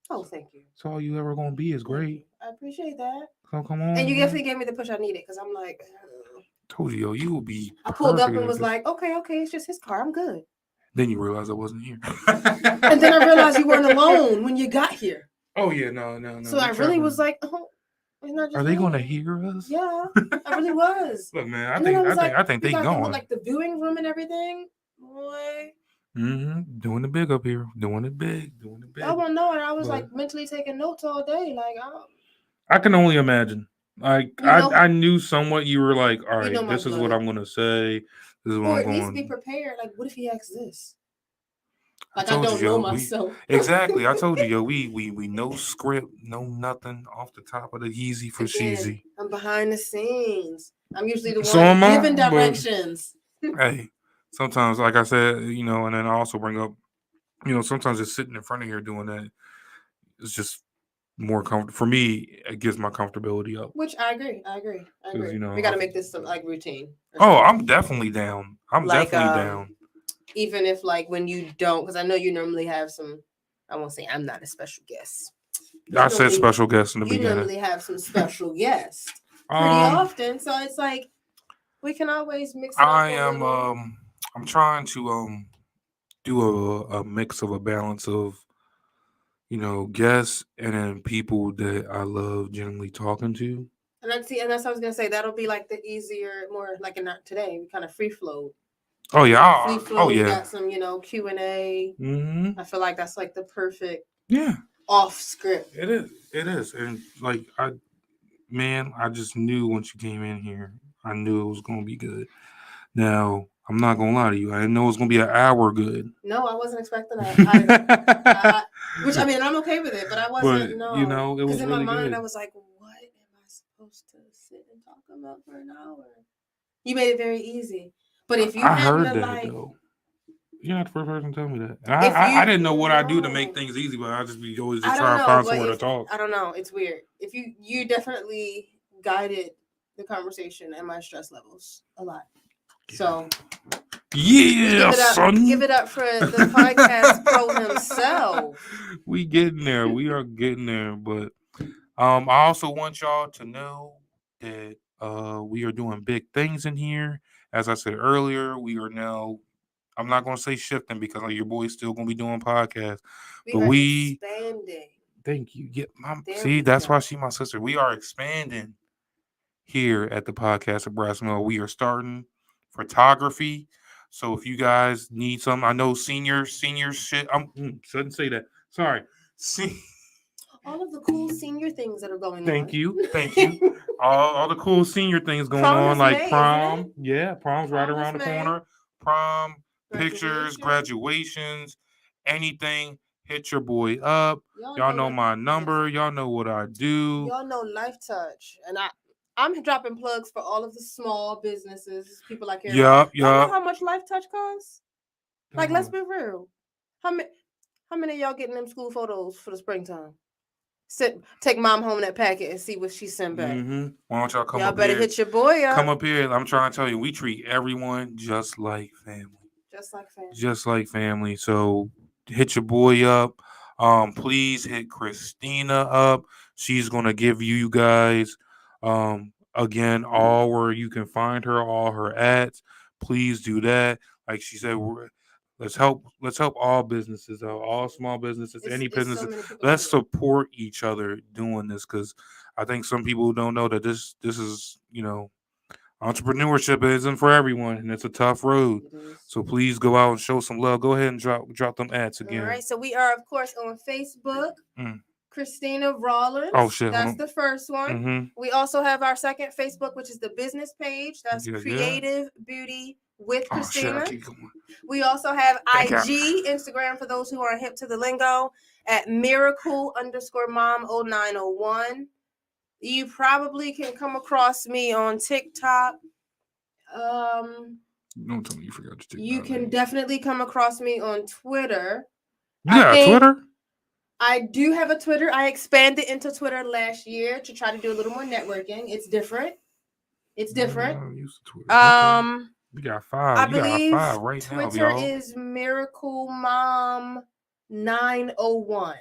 Oh, thank you. So all you ever gonna be is great. I appreciate that. So come on. And you man. definitely gave me the push I needed because I'm like, Told you, yo, you will be. I pulled up perfect and at was this. like, okay, it's just his car. I'm good. Then you realize I wasn't here. And then I realized you weren't alone when you got here. Oh yeah, no. So I really was like, oh, it's not just Are they me. going to hear us? Yeah, I really was. Look, man, I think you they got going. like the viewing room and everything. Boy, Doing the big up here, doing it big. I won't know it. I was like mentally taking notes all day. Like I can only imagine. Like I knew somewhat you were like, all right, this is what I'm gonna say. This is what or I'm at going. least be prepared. Like, what if he asks this? Like I don't know myself. Exactly. I told you, yo, we no script, no nothing off the top of the Yeezy for Sheezy. I'm behind the scenes. I'm usually the So one am I, giving directions. Hey, sometimes, like I said, and then I also bring up, sometimes just sitting in front of here doing that is just more comfortable for me. It gives my comfortability up. Which I agree. We got to make this some like routine. Oh, I'm definitely down. I'm definitely down. Even if like when you don't, because I know you normally have some. I won't say I'm not a special guest. I said special guest in the beginning. You normally have some special guests pretty often, so it's like we can always mix it up. I'm trying to do a mix of a balance of guests and then people that I love generally talking to. And that's what I was gonna say. That'll be like the easier, more like in today. We kind of free flow. Oh yeah. Free flow. We got some Q&A. I feel like that's like the perfect off script. It is, and like I just knew once you came in here, I knew it was gonna be good. Now I'm not gonna lie to you. I didn't know it was gonna be an hour good. No, I wasn't expecting that. Which I mean, I'm okay with it, but I wasn't. But, it was in really my mind, good. I was like, "What am I supposed to sit and talk about for an hour?" You made it very easy, but if you heard that though, you're not the first person to tell me that. I didn't know what I do to make things easy, but I just be always just trying to find somewhere to talk. I don't know. It's weird. If you definitely guided the conversation and my stress levels a lot. So yeah, son. Give it up for the podcast pro himself. We getting there. We are getting there. But I also want y'all to know that we are doing big things in here. As I said earlier, we are now. I'm not gonna say shifting because your boy's still gonna be doing podcasts. We expanding. Thank you. Yeah, that's why she's my sister. We are expanding here at the podcast of Brass Mill. We are starting photography. So if you guys need some, I know senior shit. Shouldn't say that. Sorry. All of the cool senior things that are going on. Thank you. all the cool senior things going Prom on, is like May, isn't prom. it? Yeah, prom's right Prom is around the May. corner. Prom, pictures, Graduation. graduations, anything. Hit your boy up. Y'all know my number. Y'all know what I do. Y'all know Life Touch, and I'm dropping plugs for all of the small businesses, people I care about. Y'all know how much Life Touch costs? Like, let's be real. How many of y'all getting them school photos for the springtime? Take mom home that packet and see what she sent back. Why don't y'all come y'all up better here? Hit your boy up. Come up here. I'm trying to tell you, we treat everyone just like family. Just like family. Just like family. So hit your boy up. Please hit Christina up. She's gonna give you guys again all where you can find her, all her ads. Please do that. Like she said, let's help all businesses out, all small businesses, any businesses. So let's support each other doing this, because I think some people don't know that this is, entrepreneurship isn't for everyone, and it's a tough road. So please go out and show some love. Go ahead and drop them ads again. All right. So we are, of course, on Facebook. Christina Rollins. Oh shit! That's the first one. We also have our second Facebook, which is the business page. That's Creative Beauty with Christina. Shit, we also have IG, Instagram, for those who are hip to the lingo, at miracle_mom0901. You probably can come across me on TikTok. Don't tell me you forgot your TikTok. You can definitely come across me on Twitter. You got a Twitter? I do have a Twitter. I expanded into Twitter last year to try to do a little more networking. It's different. I'm used to Twitter. Okay. We got 5. I believe got 5 right Twitter now, Twitter is Miracle Mom 901.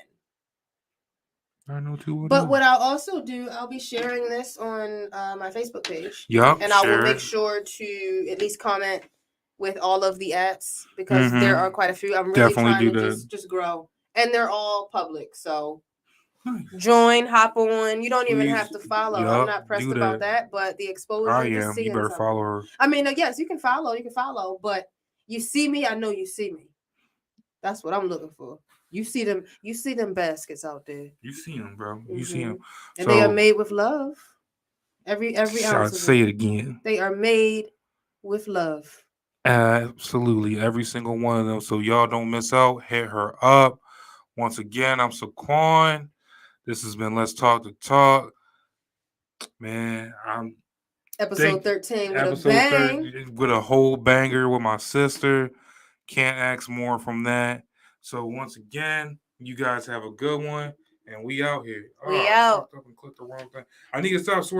902. But what I'll also do, I'll be sharing this on my Facebook page. Yep. And I will make sure to at least comment with all of the ads, because there are quite a few. I'm really trying to just grow. And they're all public, so join, hop on. You don't even have to follow. I'm not pressed about that, but the exposure. I am. You better follow her. I mean, yes, you can follow. But you see me, I know you see me. That's what I'm looking for. You see them baskets out there. You see them, bro. You see them. And they are made with love. Every ounce. I'll say it again. They are made with love. Absolutely, every single one of them. So y'all don't miss out. Hit her up. Once again, I'm Saquon. This has been Let's Talk the Talk. Man, I'm episode 13 with a bang. With a whole banger with my sister. Can't ask more from that. So once again, you guys have a good one, and we out here. We out. I clicked the wrong thing. I need to stop swearing.